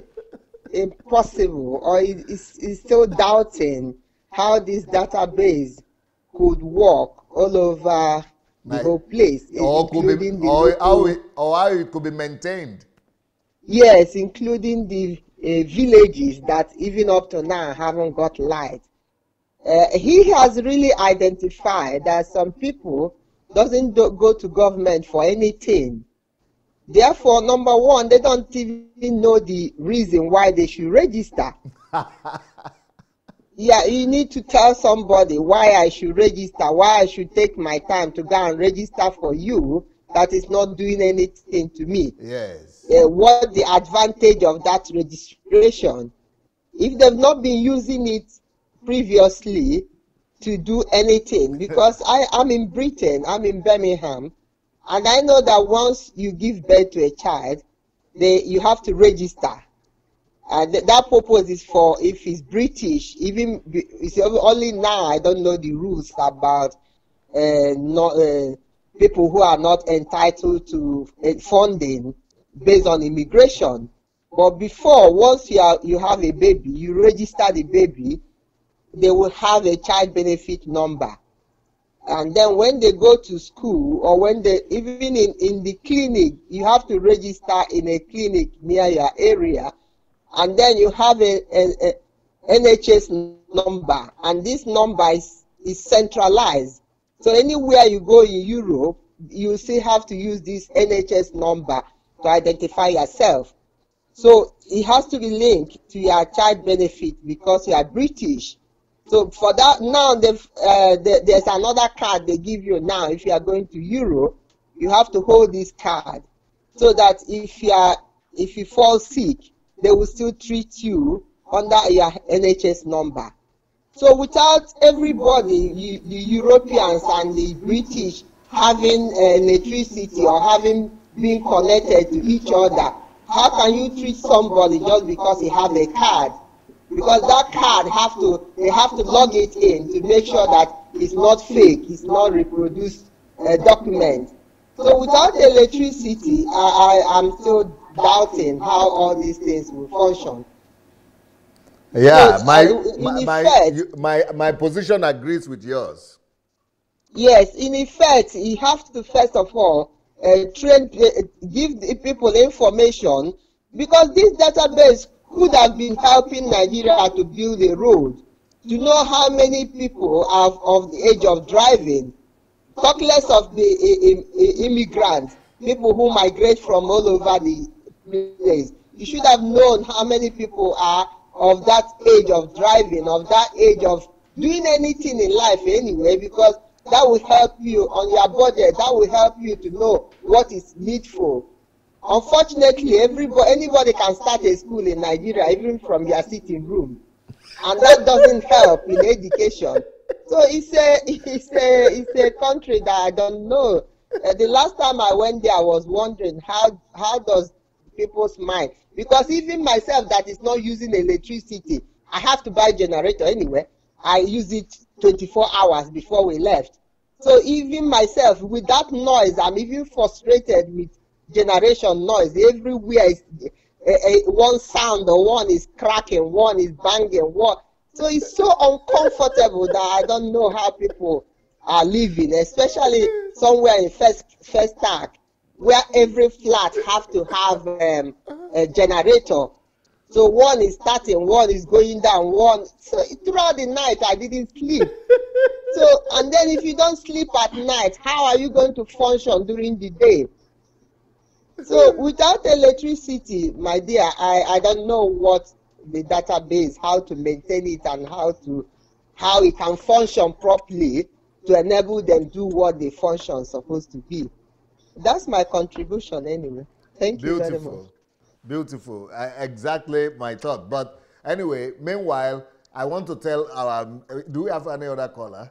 impossible, or it's so doubting how this database could work all over the whole place, including how it could be maintained. Yes, including the villages that even up to now haven't got light. He has really identified that some people doesn't go to government for anything. Therefore, number one, they don't even know the reason why they should register. Yeah, you need to tell somebody why I should register, why I should take my time to go and register for you that is not doing anything to me. Yes. What the advantage of that registration? If they've not been using it previously to do anything, because I'm in Britain, I'm in Birmingham, and I know that once you give birth to a child, you have to register. And that purpose is for if he's British, even it's only now I don't know the rules about people who are not entitled to funding based on immigration. But before, once you have a baby, you register the baby, they will have a child benefit number. And then when they go to school, or when they, even in the clinic, you have to register in a clinic near your area. And then you have a NHS number, and this number is centralized. So anywhere you go in Europe, you still have to use this NHS number to identify yourself. So it has to be linked to your child benefit because you are British. So for that, now there's another card they give you now. If you are going to Europe, you have to hold this card so that if you fall sick, they will still treat you under your NHS number. So without everybody, the Europeans and the British having electricity or having been connected to each other, how can you treat somebody just because he have a card? Because that card they have to log it in to make sure that it's not fake, it's not reproduced document. So without electricity, I'm still doubting how all these things will function. Yeah, So, my position agrees with yours. Yes, in effect, you have to first of all give the people information, because this database could have been helping Nigeria to build a road, to know how many people are of the age of driving, talk less of the immigrants, people who migrate from all over the place. You should have known how many people are of that age of driving, of that age of doing anything in life anyway, because that will help you on your budget. That will help you to know what is needful. Unfortunately, anybody can start a school in Nigeria, even from your sitting room, and that doesn't help in education. So it's a country that I don't know. The last time I went there, I was wondering how does people's mind, because even myself that is not using electricity, I have to buy a generator anyway. I use it 24 hours before we left. So even myself, with that noise, I'm even frustrated with generation noise. Everywhere is one sound, or one is cracking, one is banging, one. So it's so uncomfortable that I don't know how people are living, especially somewhere in first stack, where every flat have to have a generator. So one is starting, one is going down, one. So throughout the night, I didn't sleep. So, and then if you don't sleep at night, how are you going to function during the day? So without electricity, my dear, I don't know what the database, how to maintain it, and how it can function properly to enable them do what the function is supposed to be. That's my contribution anyway. Thank you very much. Beautiful. Exactly my thought. But anyway, meanwhile, I want to tell do we have any other caller?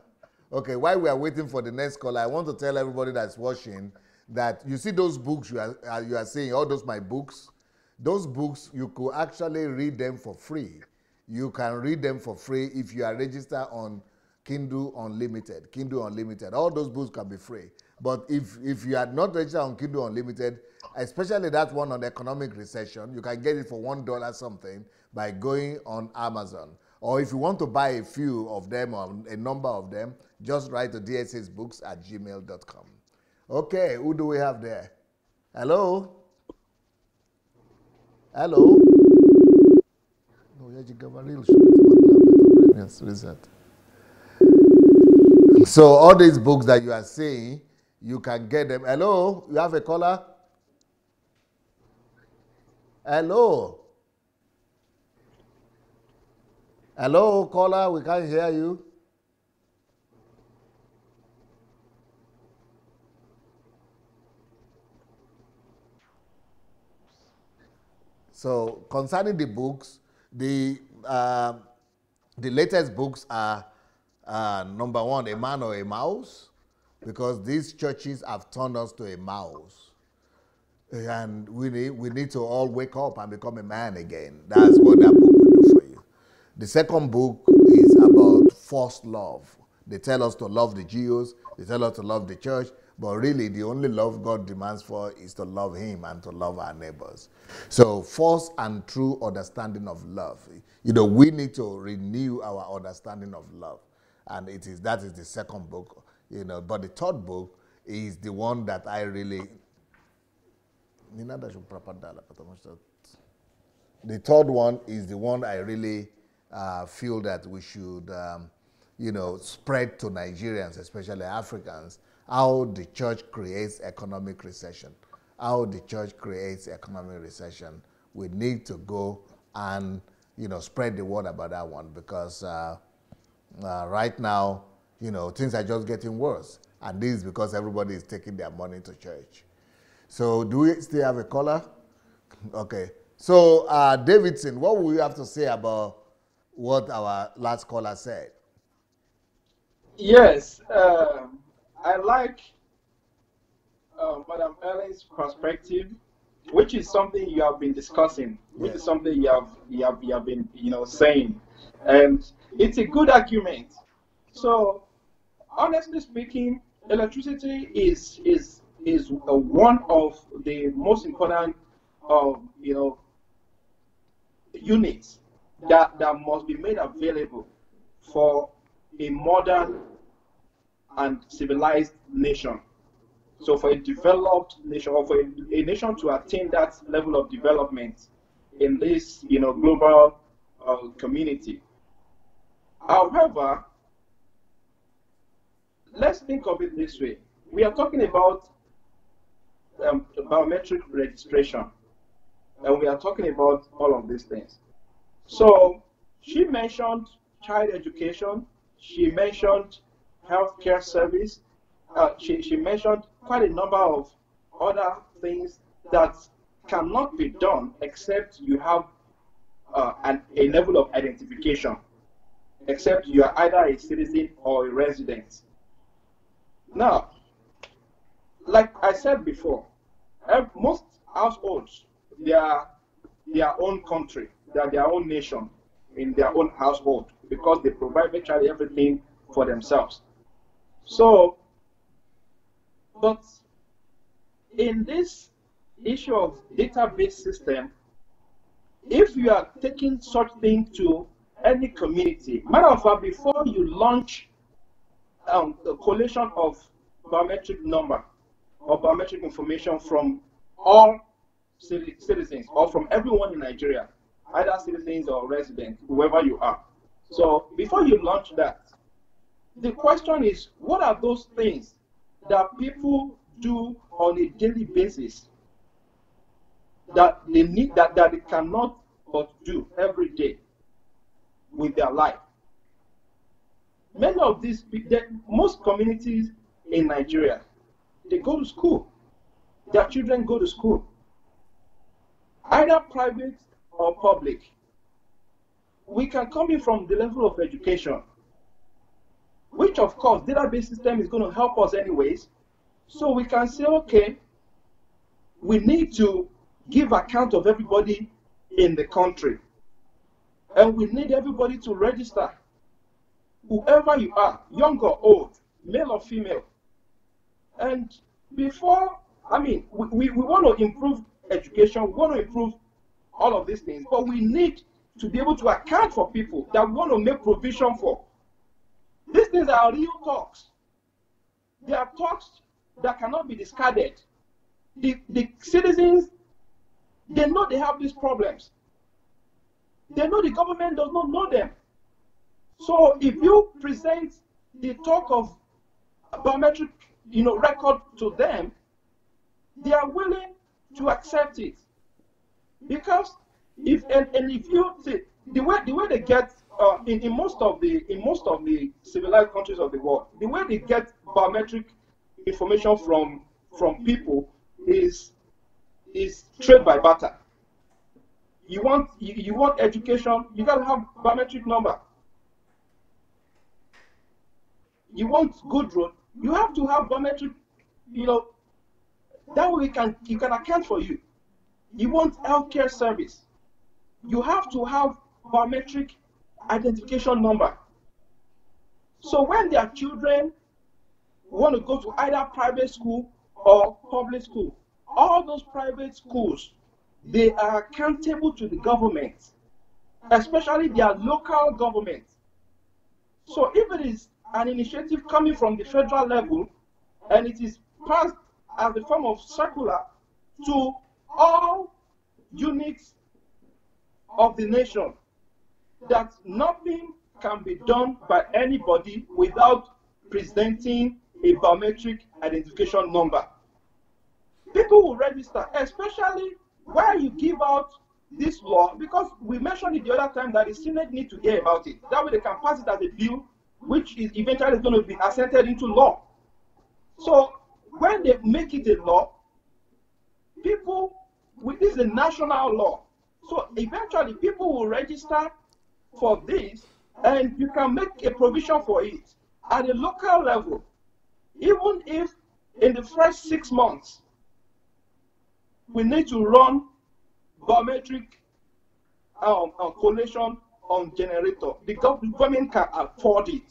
Okay, while we are waiting for the next caller, I want to tell everybody that's watching that you see those books you are saying, all those my books, those books, you could actually read them for free. You can read them for free if you are registered on Kindle Unlimited. Kindle Unlimited. All those books can be free. But if you are not registered on Kindle Unlimited, especially that one on economic recession, you can get it for $1 something by going on Amazon. Or if you want to buy a few of them or a number of them, just write to dsasbooks@gmail.com. Okay, who do we have there? Hello? Hello? So all these books that you are saying, you can get them. Hello? You have a caller? Hello? Hello, caller? We can't hear you. So concerning the books, the latest books are number one, A Man or a Mouse, because these churches have turned us to a mouse. And we need to all wake up and become a man again. That's what that book will do for you. The second book is about forced love. They tell us to love the Jews, they tell us to love the church, but really the only love God demands for is to love him and to love our neighbors. So forced and true understanding of love. We need to renew our understanding of love. And that is the second book. But the third book is the one that I really. The third one is the one I really feel that we should, spread to Nigerians, especially Africans, how the church creates economic recession. How the church creates economic recession. We need to go and, spread the word about that one, because right now, things are just getting worse. And this is because everybody is taking their money to church. So do we still have a caller? Okay. So Davidson, what will you have to say about what our last caller said? Yes, I like Madam Ellen's perspective, which is something you have been discussing, which is something you have been saying, and it's a good argument. So honestly speaking, electricity is one of the most important units that must be made available for a modern and civilized nation. So for a developed nation, or for a nation to attain that level of development in this global community. However, let's think of it this way. We are talking about biometric registration, and we are talking about all of these things. So she mentioned child education, she mentioned healthcare service, she mentioned quite a number of other things that cannot be done except you have a level of identification, except you are either a citizen or a resident. Now, like I said before, most households, they are their own country, they are their own nation in their own household, because they provide virtually everything for themselves. So, but in this issue of database system, if you are taking such thing to any community, matter of fact, before you launch a collation of biometric number or biometric information from all citizens or from everyone in Nigeria, either citizens or residents, whoever you are. So before you launch that, the question is, what are those things that people do on a daily basis that they need, that they cannot but do every day with their life? Many of these, most communities in Nigeria, they go to school. Their children go to school, either private or public. We can come in from the level of education, which of course database system is going to help us anyways. So we can say, okay, we need to give account of everybody in the country, and we need everybody to register, whoever you are, young or old, male or female. And before, I mean, we want to improve education, we want to improve all of these things, but we need to be able to account for people that we want to make provision for. These things are real talks. They are talks that cannot be discarded. The citizens, they know they have these problems. They know the government does not know them. So if you present the talk of biometric record to them, they are willing to accept it. Because if you see the way they get in most of the civilized countries of the world, the way they get biometric information from people is trade by barter. You want education, you gotta have biometric number. You want good road, you have to have biometric, that way you can account for you. You want healthcare service, you have to have biometric identification number. So when their children want to go to either private school or public school, all those private schools, they are accountable to the government, especially their local government. So if it is an initiative coming from the federal level, and it is passed as a form of circular to all units of the nation, that nothing can be done by anybody without presenting a biometric identification number. People will register, especially when you give out this law, because we mentioned it the other time that the Senate need to hear about it. That way they can pass it as a bill, which is eventually going to be assented into law. So when they make it a law, people, this is a national law. So eventually people will register for this, and you can make a provision for it at a local level. Even if in the first 6 months, we need to run biometric collation on generator, the government can afford it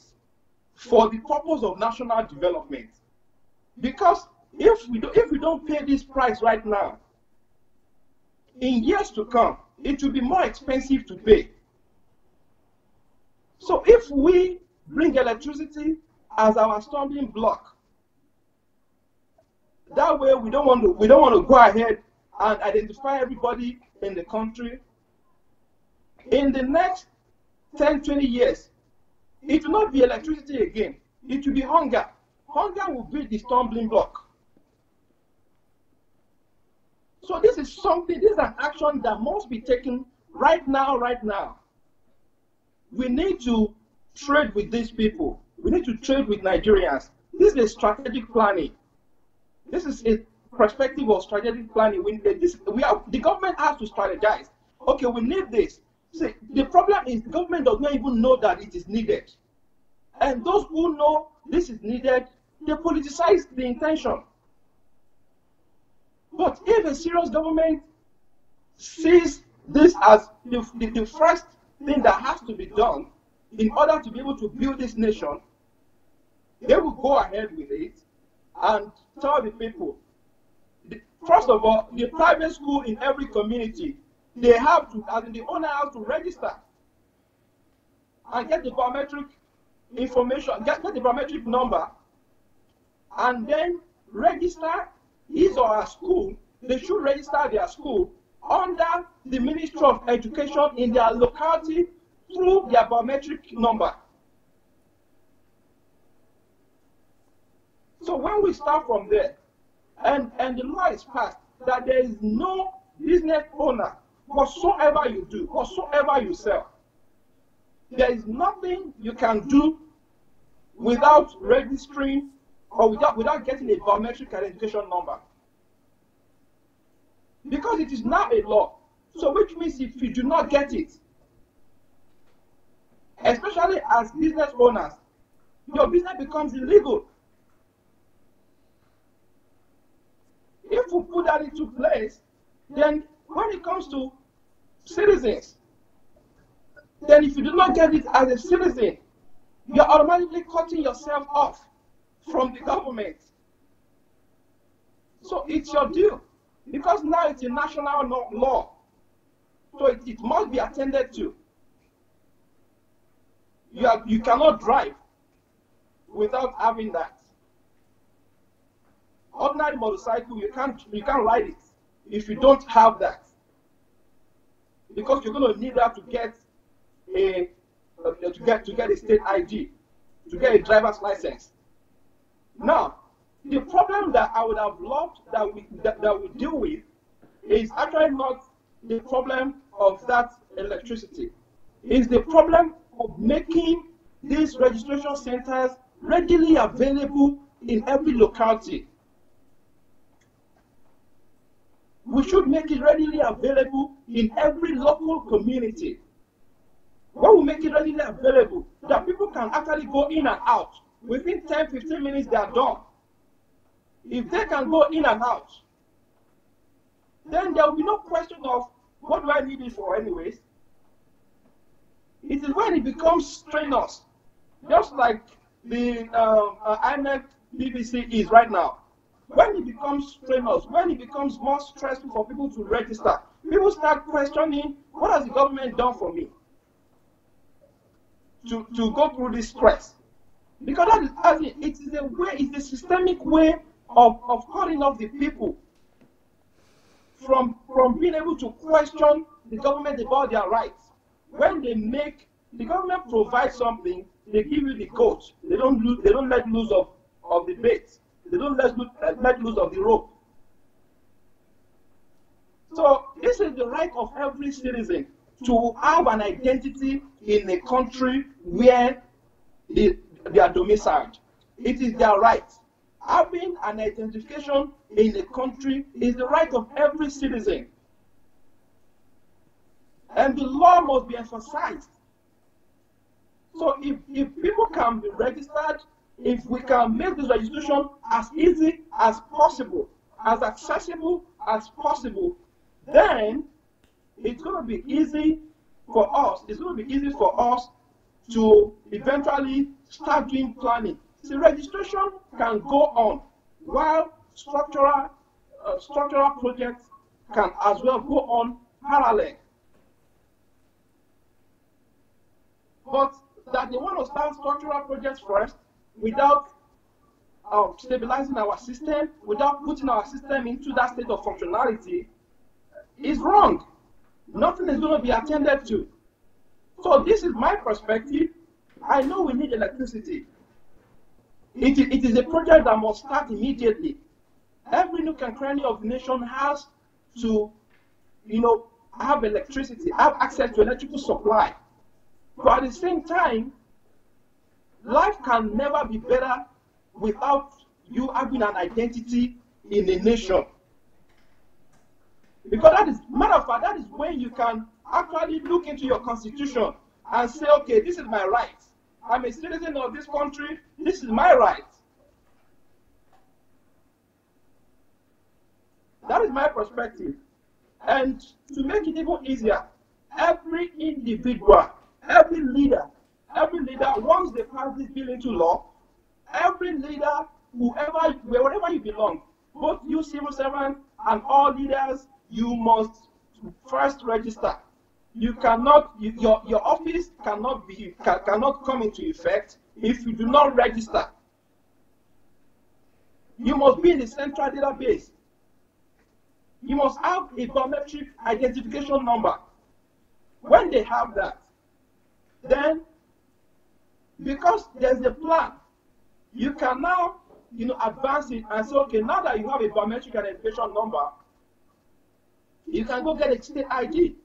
for the purpose of national development. Because if we don't pay this price right now, in years to come, it will be more expensive to pay. So if we bring electricity as our stumbling block, that way we don't want to go ahead and identify everybody in the country. In the next 10, 20 years, it will not be electricity again. It will be hunger. Hunger will be the stumbling block. So this is something, this is an action that must be taken right now, right now. We need to trade with these people. We need to trade with Nigerians. This is a strategic planning. This is a perspective of strategic planning. The government has to strategize. Okay, we need this. See, the problem is the government does not even know that it is needed. And those who know this is needed, they politicize the intention. But if a serious government sees this as the first thing that has to be done in order to be able to build this nation, they will go ahead with it and tell the people. First of all, the private school in every community, they have to, as in the owner has to register and get the biometric information, get the biometric number, and then register his or her school. They should register their school under the Ministry of Education in their locality through their biometric number. So when we start from there, and the law is passed that there is no business owner, whatsoever you do, whatsoever you sell, there is nothing you can do without registering or without getting a biometric identification number. Because it is now a law. So which means if you do not get it, especially as business owners, your business becomes illegal. If we put that into place, then when it comes to citizens, then if you do not get it as a citizen, you're automatically cutting yourself off from the government. So it's your due, because now it's a national law. So it must be attended to. You cannot drive without having that. Ordinary motorcycle, you can't ride it if you don't have that, because you're going to need that to get a state ID, to get a driver's license. Now, the problem that I would have loved that we deal with is actually not the problem of that electricity. It's the problem of making these registration centers readily available in every locality. We should make it readily available in every local community. When we make it readily available, that people can actually go in and out. Within 10, 15 minutes, they are done. If they can go in and out, then there will be no question of what do I need it for anyways. It is when it becomes strenuous, just like the INEC BBC is right now. When it becomes strenuous, when it becomes more stressful for people to register, people start questioning, what has the government done for me to go through this stress? Because that is, as in, it is a way, it's a systemic way of cutting off the people from being able to question the government about their rights. When the government provides something, they give you the goat. They don't let loose of the bait. They don't let loose of the rope. So this is the right of every citizen to have an identity in a country where they are domiciled. It is their right. Having an identification in a country is the right of every citizen. And the law must be emphasized. So if people can be registered, if we can make this registration as easy as possible, as accessible as possible, then it's going to be easy for us. It's going to be easy for us to eventually start doing planning. See, registration can go on while structural projects can as well go on parallel. But that they want to start structural projects first without stabilizing our system, without putting our system into that state of functionality, is wrong. Nothing is going to be attended to. So this is my perspective. I know we need electricity. It is a project that must start immediately. Every nook and cranny of the nation has to, have electricity, have access to electrical supply. But at the same time, life can never be better without you having an identity in a nation. Because that is, matter of fact, that is when you can actually look into your constitution and say, okay, this is my right. I'm a citizen of this country, this is my right. That is my perspective. And to make it even easier, every individual, every leader, once they pass this bill into law, every leader, wherever you belong, both you civil servants and all leaders, you must first register. You cannot, your office cannot come into effect if you do not register. You must be in the central database. You must have a biometric identification number. When they have that, then because there's a plan, you can now advance it and say, okay, now that you have a biometric identification number, you can go get a state ID.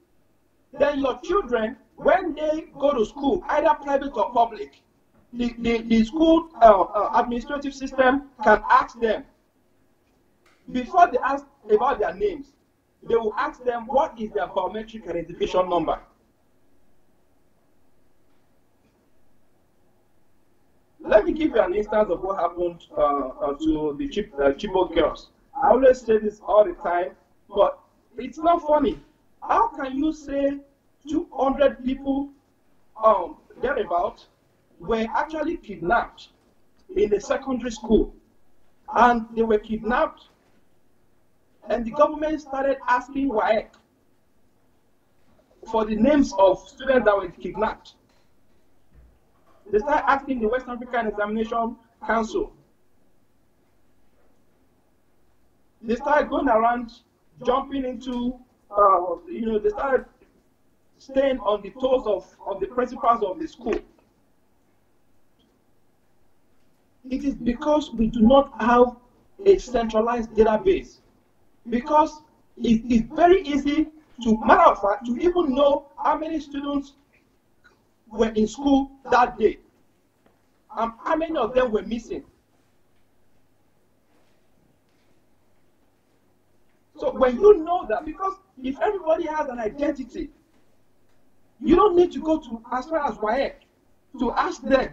Then your children, when they go to school, either private or public, the school administrative system can ask them, before they ask about their names, they will ask them what is their biometric identification number. Let me give you an instance of what happened to the Chibok girls. I always say this all the time, but it's not funny. How can you say 200 people thereabout were actually kidnapped in a secondary school? And they were kidnapped, and the government started asking WAEC for the names of students that were kidnapped. They started asking the West African Examination Council. They started going around, jumping into, they started staying on the toes of the principals of the school. It is because we do not have a centralized database. Because it is very easy to, matter of fact, to even know how many students were in school that day, and how many of them were missing. So when you know that, because if everybody has an identity, you don't need to go to as far as WAEC to ask them.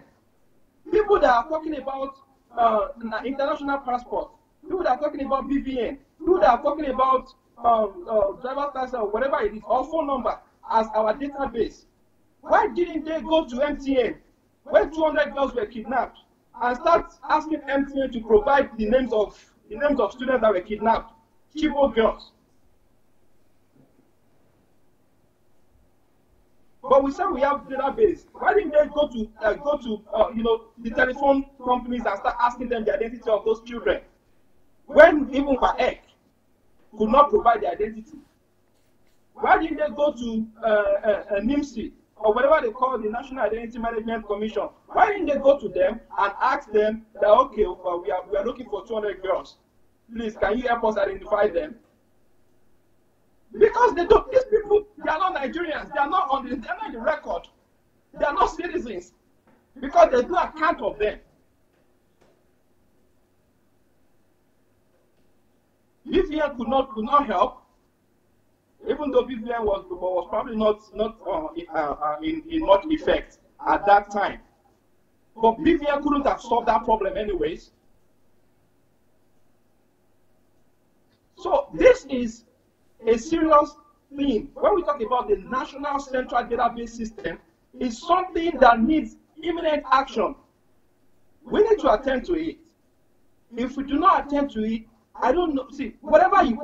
People that are talking about international passport, people that are talking about BVN, people that are talking about driver's license or whatever it is, or phone number as our database. Why didn't they go to MTN when 200 girls were kidnapped and start asking MTN to provide the names of students that were kidnapped, Chibok girls? But we say we have database. Why didn't they go to you know, the telephone companies and start asking them the identity of those children? When even WAEC could not provide the identity. Why didn't they go to NIMSI or whatever they call the National Identity Management Commission? Why didn't they go to them and ask them that, okay, we are looking for 200 girls. Please, can you help us identify them? Because they don't, these people, they are not Nigerians. They are not on they're not in the record. They are not citizens because there's no account of them. BVN could not help, even though BVN was probably not in much effect at that time. But BVN couldn't have solved that problem anyways. So this is a serious thing. When we talk about the National Central Database System, it's something that needs imminent action. We need to attend to it. If we do not attend to it, I don't know. See, whatever you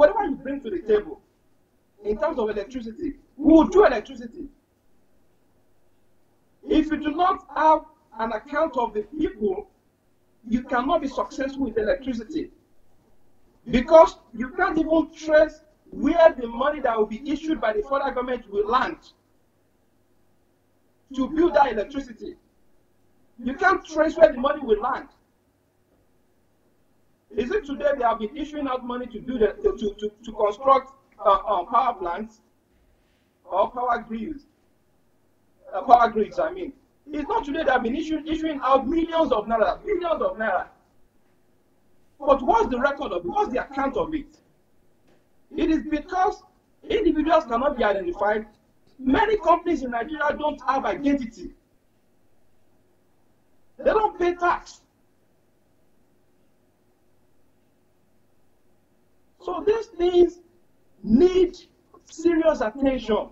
bring to the table in terms of electricity, we will do electricity. If you do not have an account of the people, you cannot be successful with electricity. Because you can't even trace where the money that will be issued by the federal government will land to build that electricity. You can't trace where the money will land. Is it today they have been issuing out money to do to construct power plants or power grids? I mean, it's not today they have been issuing out millions of naira, billions of naira. But what's the record of it? What's the account of it? It is because individuals cannot be identified. Many companies in Nigeria don't have identity. They don't pay tax. So these things need serious attention.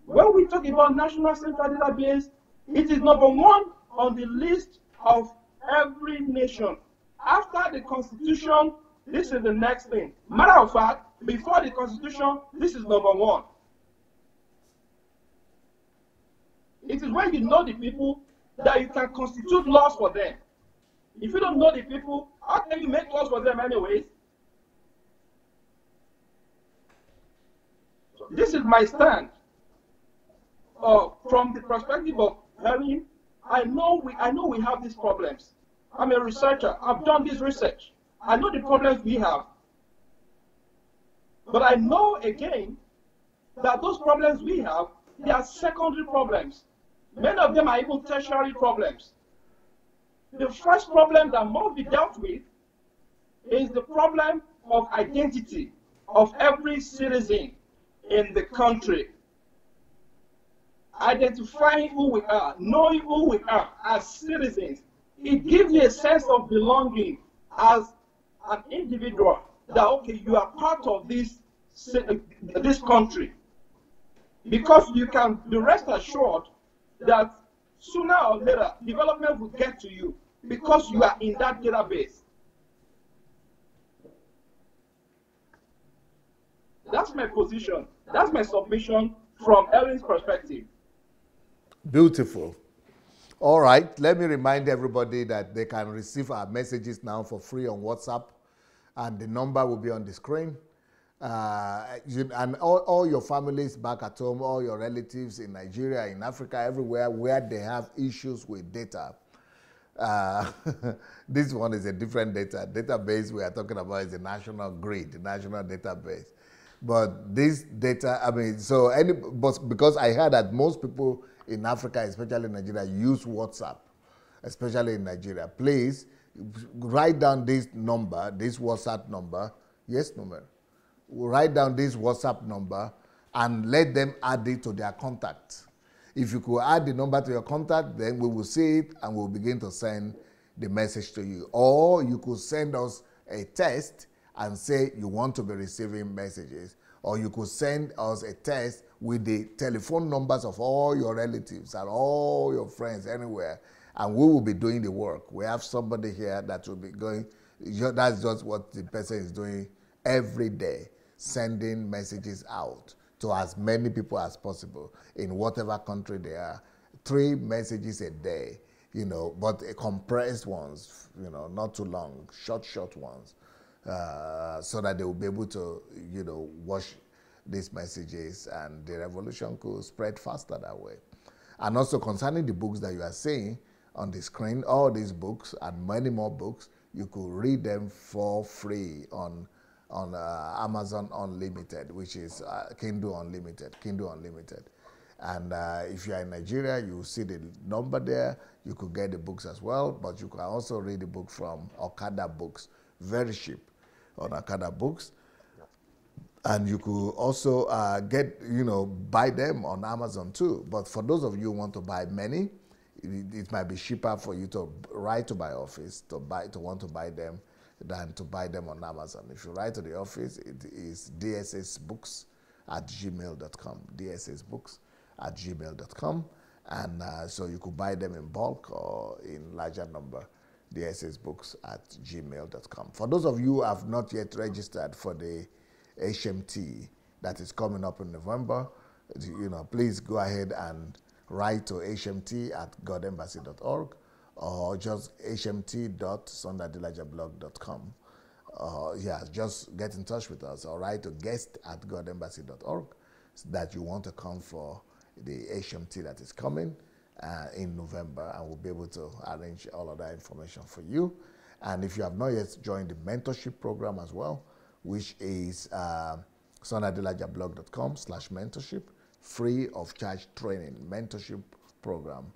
When we talk about National Central Database, it is number one on the list of every nation. After the Constitution, this is the next thing. Matter of fact, before the Constitution, this is number one. It is when you know the people that you can constitute laws for them. If you don't know the people, how can you make laws for them anyways? So this is my stand. From the perspective of Helen, I know we have these problems. I'm a researcher. I've done this research. I know the problems we have. But I know again that those problems we have, they are secondary problems. Many of them are even tertiary problems. The first problem that must be dealt with is the problem of identity of every citizen in the country. Identifying who we are, knowing who we are as citizens, it gives you a sense of belonging as an individual, that okay, you are part of this country. Because you can be rest assured that sooner or later, development will get to you because you are in that database. That's my position. That's my submission from Ellen's perspective. Beautiful. All right, let me remind everybody that they can receive our messages now for free on WhatsApp, and the number will be on the screen. And all your families back at home, all your relatives in Nigeria, in Africa, everywhere where they have issues with data. This one is a different database we are talking about is the national grid, the national database. But this data, I mean, but because I heard that most people in Africa, especially in Nigeria, use WhatsApp, especially in Nigeria. Please write down this number, this WhatsApp number. Yes, Nomer. Write down this WhatsApp number and let them add it to their contacts. If you could add the number to your contact, then we will see it and we'll begin to send the message to you. Or you could send us a text and say you want to be receiving messages. Or you could send us a text with the telephone numbers of all your relatives and all your friends anywhere, and we will be doing the work. We have somebody here that will be going, that's just what the person is doing every day, sending messages out to as many people as possible in whatever country they are. 3 messages a day, but compressed ones, not too long, short ones, so that they will be able to, watch these messages, and the revolution could spread faster that way. And also concerning the books that you are seeing on the screen, all these books and many more books, you could read them for free on Amazon Unlimited, which is Kindle Unlimited. And if you are in Nigeria, you will see the number there. You could get the books as well, but you can also read the book from Okada Books, very cheap on Okada Books. And you could also buy them on Amazon too. But for those of you who want to buy many, it might be cheaper for you to write to my office to want to buy them than to buy them on Amazon. If you write to the office, it is dssbooks@gmail.com, dssbooks@gmail.com. And so you could buy them in bulk or in larger number, dssbooks@gmail.com. For those of you who have not yet registered for the HMT that is coming up in November, please go ahead and write to hmt@godembassy.org or just hmt.sundaydelajablog.com. Just get in touch with us or write to guest@godembassy.org that you want to come for the HMT that is coming in November, and we'll be able to arrange all of that information for you. And if you have not yet joined the mentorship program as well, which is sundaydelajablog.com/mentorship, free of charge training, mentorship program.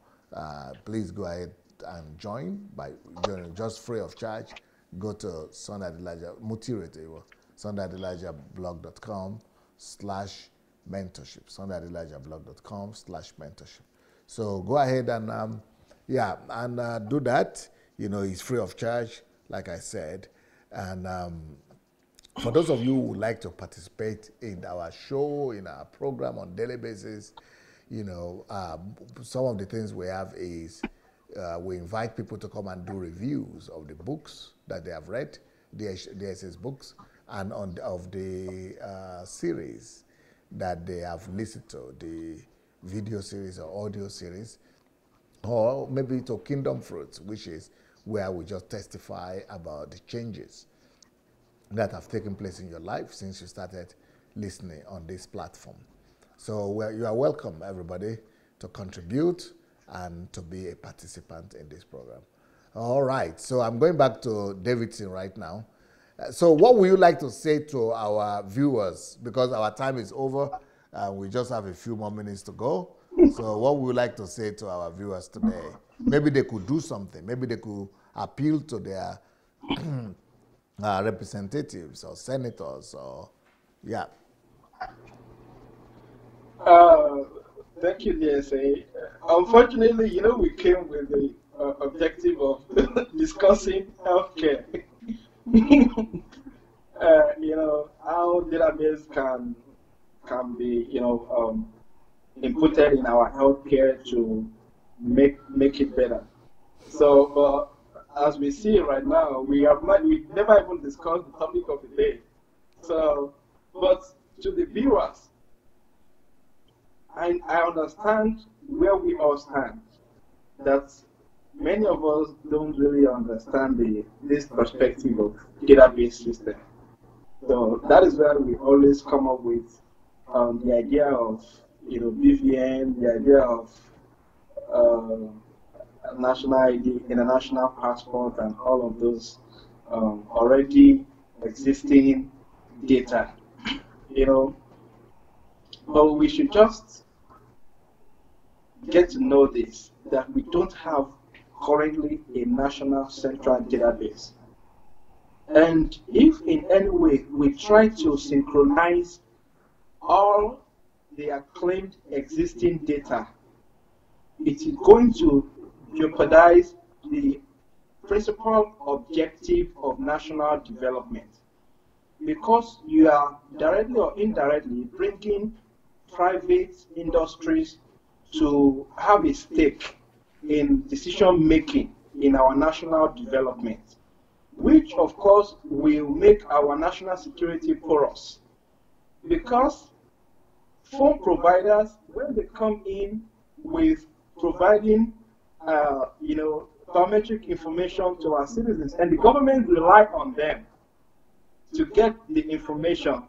Please go ahead and join by joining just free of charge. Go to sundaydelajablog.com/mentorship, sundaydelajablog.com/mentorship. So go ahead and do that. It's free of charge, like I said. And for those of you who would like to participate in our show, in our program on daily basis, some of the things we have is we invite people to come and do reviews of the books that they have read, the SS books, and of the series that they have listened to, the video series or audio series, or maybe to Kingdom Fruits, which is where we just testify about the changes that have taken place in your life since you started listening on this platform. So you are welcome, everybody, to contribute and to be a participant in this program. All right, so I'm going back to Davidson right now. So what would you like to say to our viewers? Because our time is over, we just have a few more minutes to go. So what would you like to say to our viewers today? Maybe they could do something. Maybe they could appeal to their representatives or senators Thank you, DSA. Unfortunately, we came with the objective of discussing healthcare. How database can be, inputted in our healthcare to make it better. So, as we see right now, we never even discussed the topic of the day. So, but to the viewers, I understand where we all stand. That many of us don't really understand this perspective of database system. So that is where we always come up with the idea of BVN, the idea of national ID, international passport, and all of those already existing data. But we should just get to know this, that we don't have currently a national central database. And if in any way we try to synchronize all the acclaimed existing data, it is going to jeopardize the principal objective of national development, because you are directly or indirectly bringing private industries to have a stake in decision making in our national development, which of course will make our national security porous. Because phone providers, when they come in with providing, biometric information to our citizens, and the government rely on them to get the information.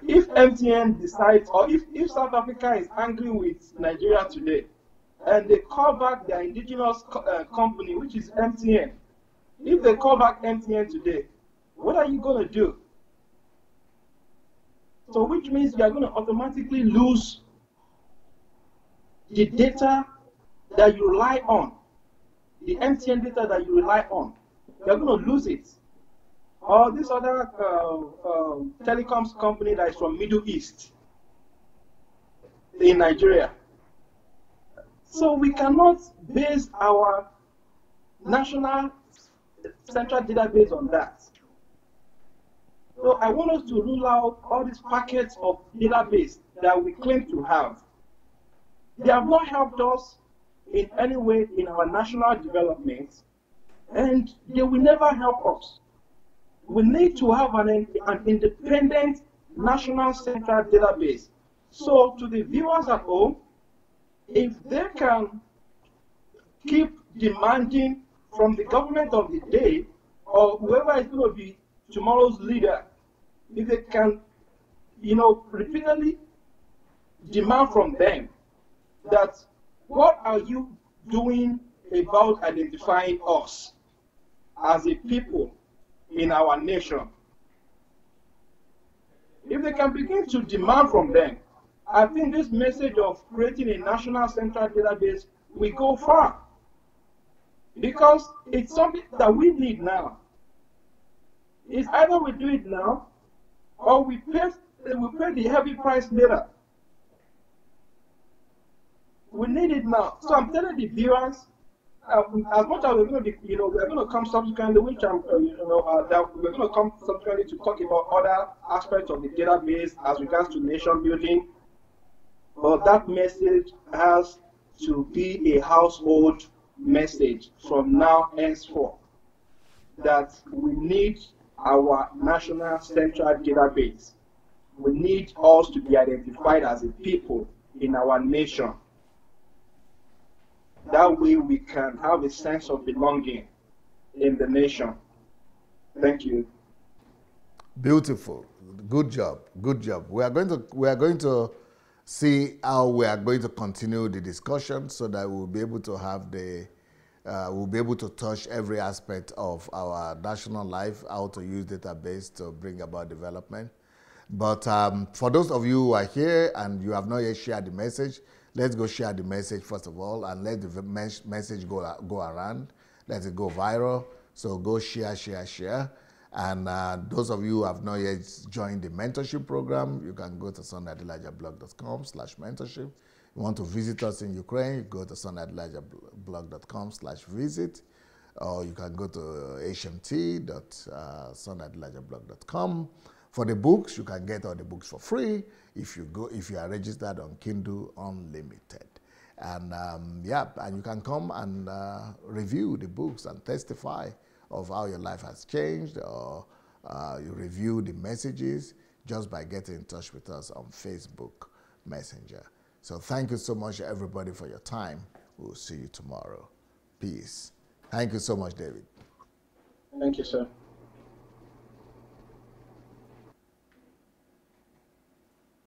If MTN decides, or if South Africa is angry with Nigeria today, and they call back their indigenous company, which is MTN, if they call back MTN today, what are you going to do? So which means you are going to automatically lose the data that you rely on, the MTN data that you rely on. You are going to lose it. Or this other telecoms company that is from Middle East in Nigeria. So we cannot base our national central database on that. So I want us to rule out all these packets of database that we claim to have. They have not helped us in any way in our national development, and they will never help us. We need to have an independent national central database. So to the viewers at home, if they can keep demanding from the government of the day, or whoever is going to be tomorrow's leader, if they can, repeatedly demand from them that what are you doing about identifying us as a people in our nation? If they can begin to demand from them, I think this message of creating a national central database will go far, because it's something that we need now. It's either we do it now, or we pay the heavy price later. We need it now. So I'm telling the viewers, as much as we're going to be, we're going to come subsequently, which that we're going to come subsequently to talk about other aspects of the database as regards to nation building. But that message has to be a household message from now henceforth, that we need our national central database. We need us to be identified as a people in our nation. That way we can have a sense of belonging in the nation. Thank you. Beautiful. Good job. Good job. We are going to see how we are going to continue the discussion so that we'll be able to have we'll be able to touch every aspect of our national life, how to use database to bring about development. But for those of you who are here and you have not yet shared the message, let's go share the message first of all, and let the message go around. Let it go viral. So go share. And those of you who have not yet joined the mentorship program, you can go to sonadelajablog.com/mentorship. You want to visit us in Ukraine, you go to sonadelajablog.com/visit, or you can go to hmt.sonadelajablog.com. For the books, you can get all the books for free if you are registered on Kindle Unlimited. And and you can come and review the books and testify of how your life has changed, or you review the messages just by getting in touch with us on Facebook Messenger. So thank you so much, everybody, for your time. We'll see you tomorrow. Peace. Thank you so much, David. Thank you, sir.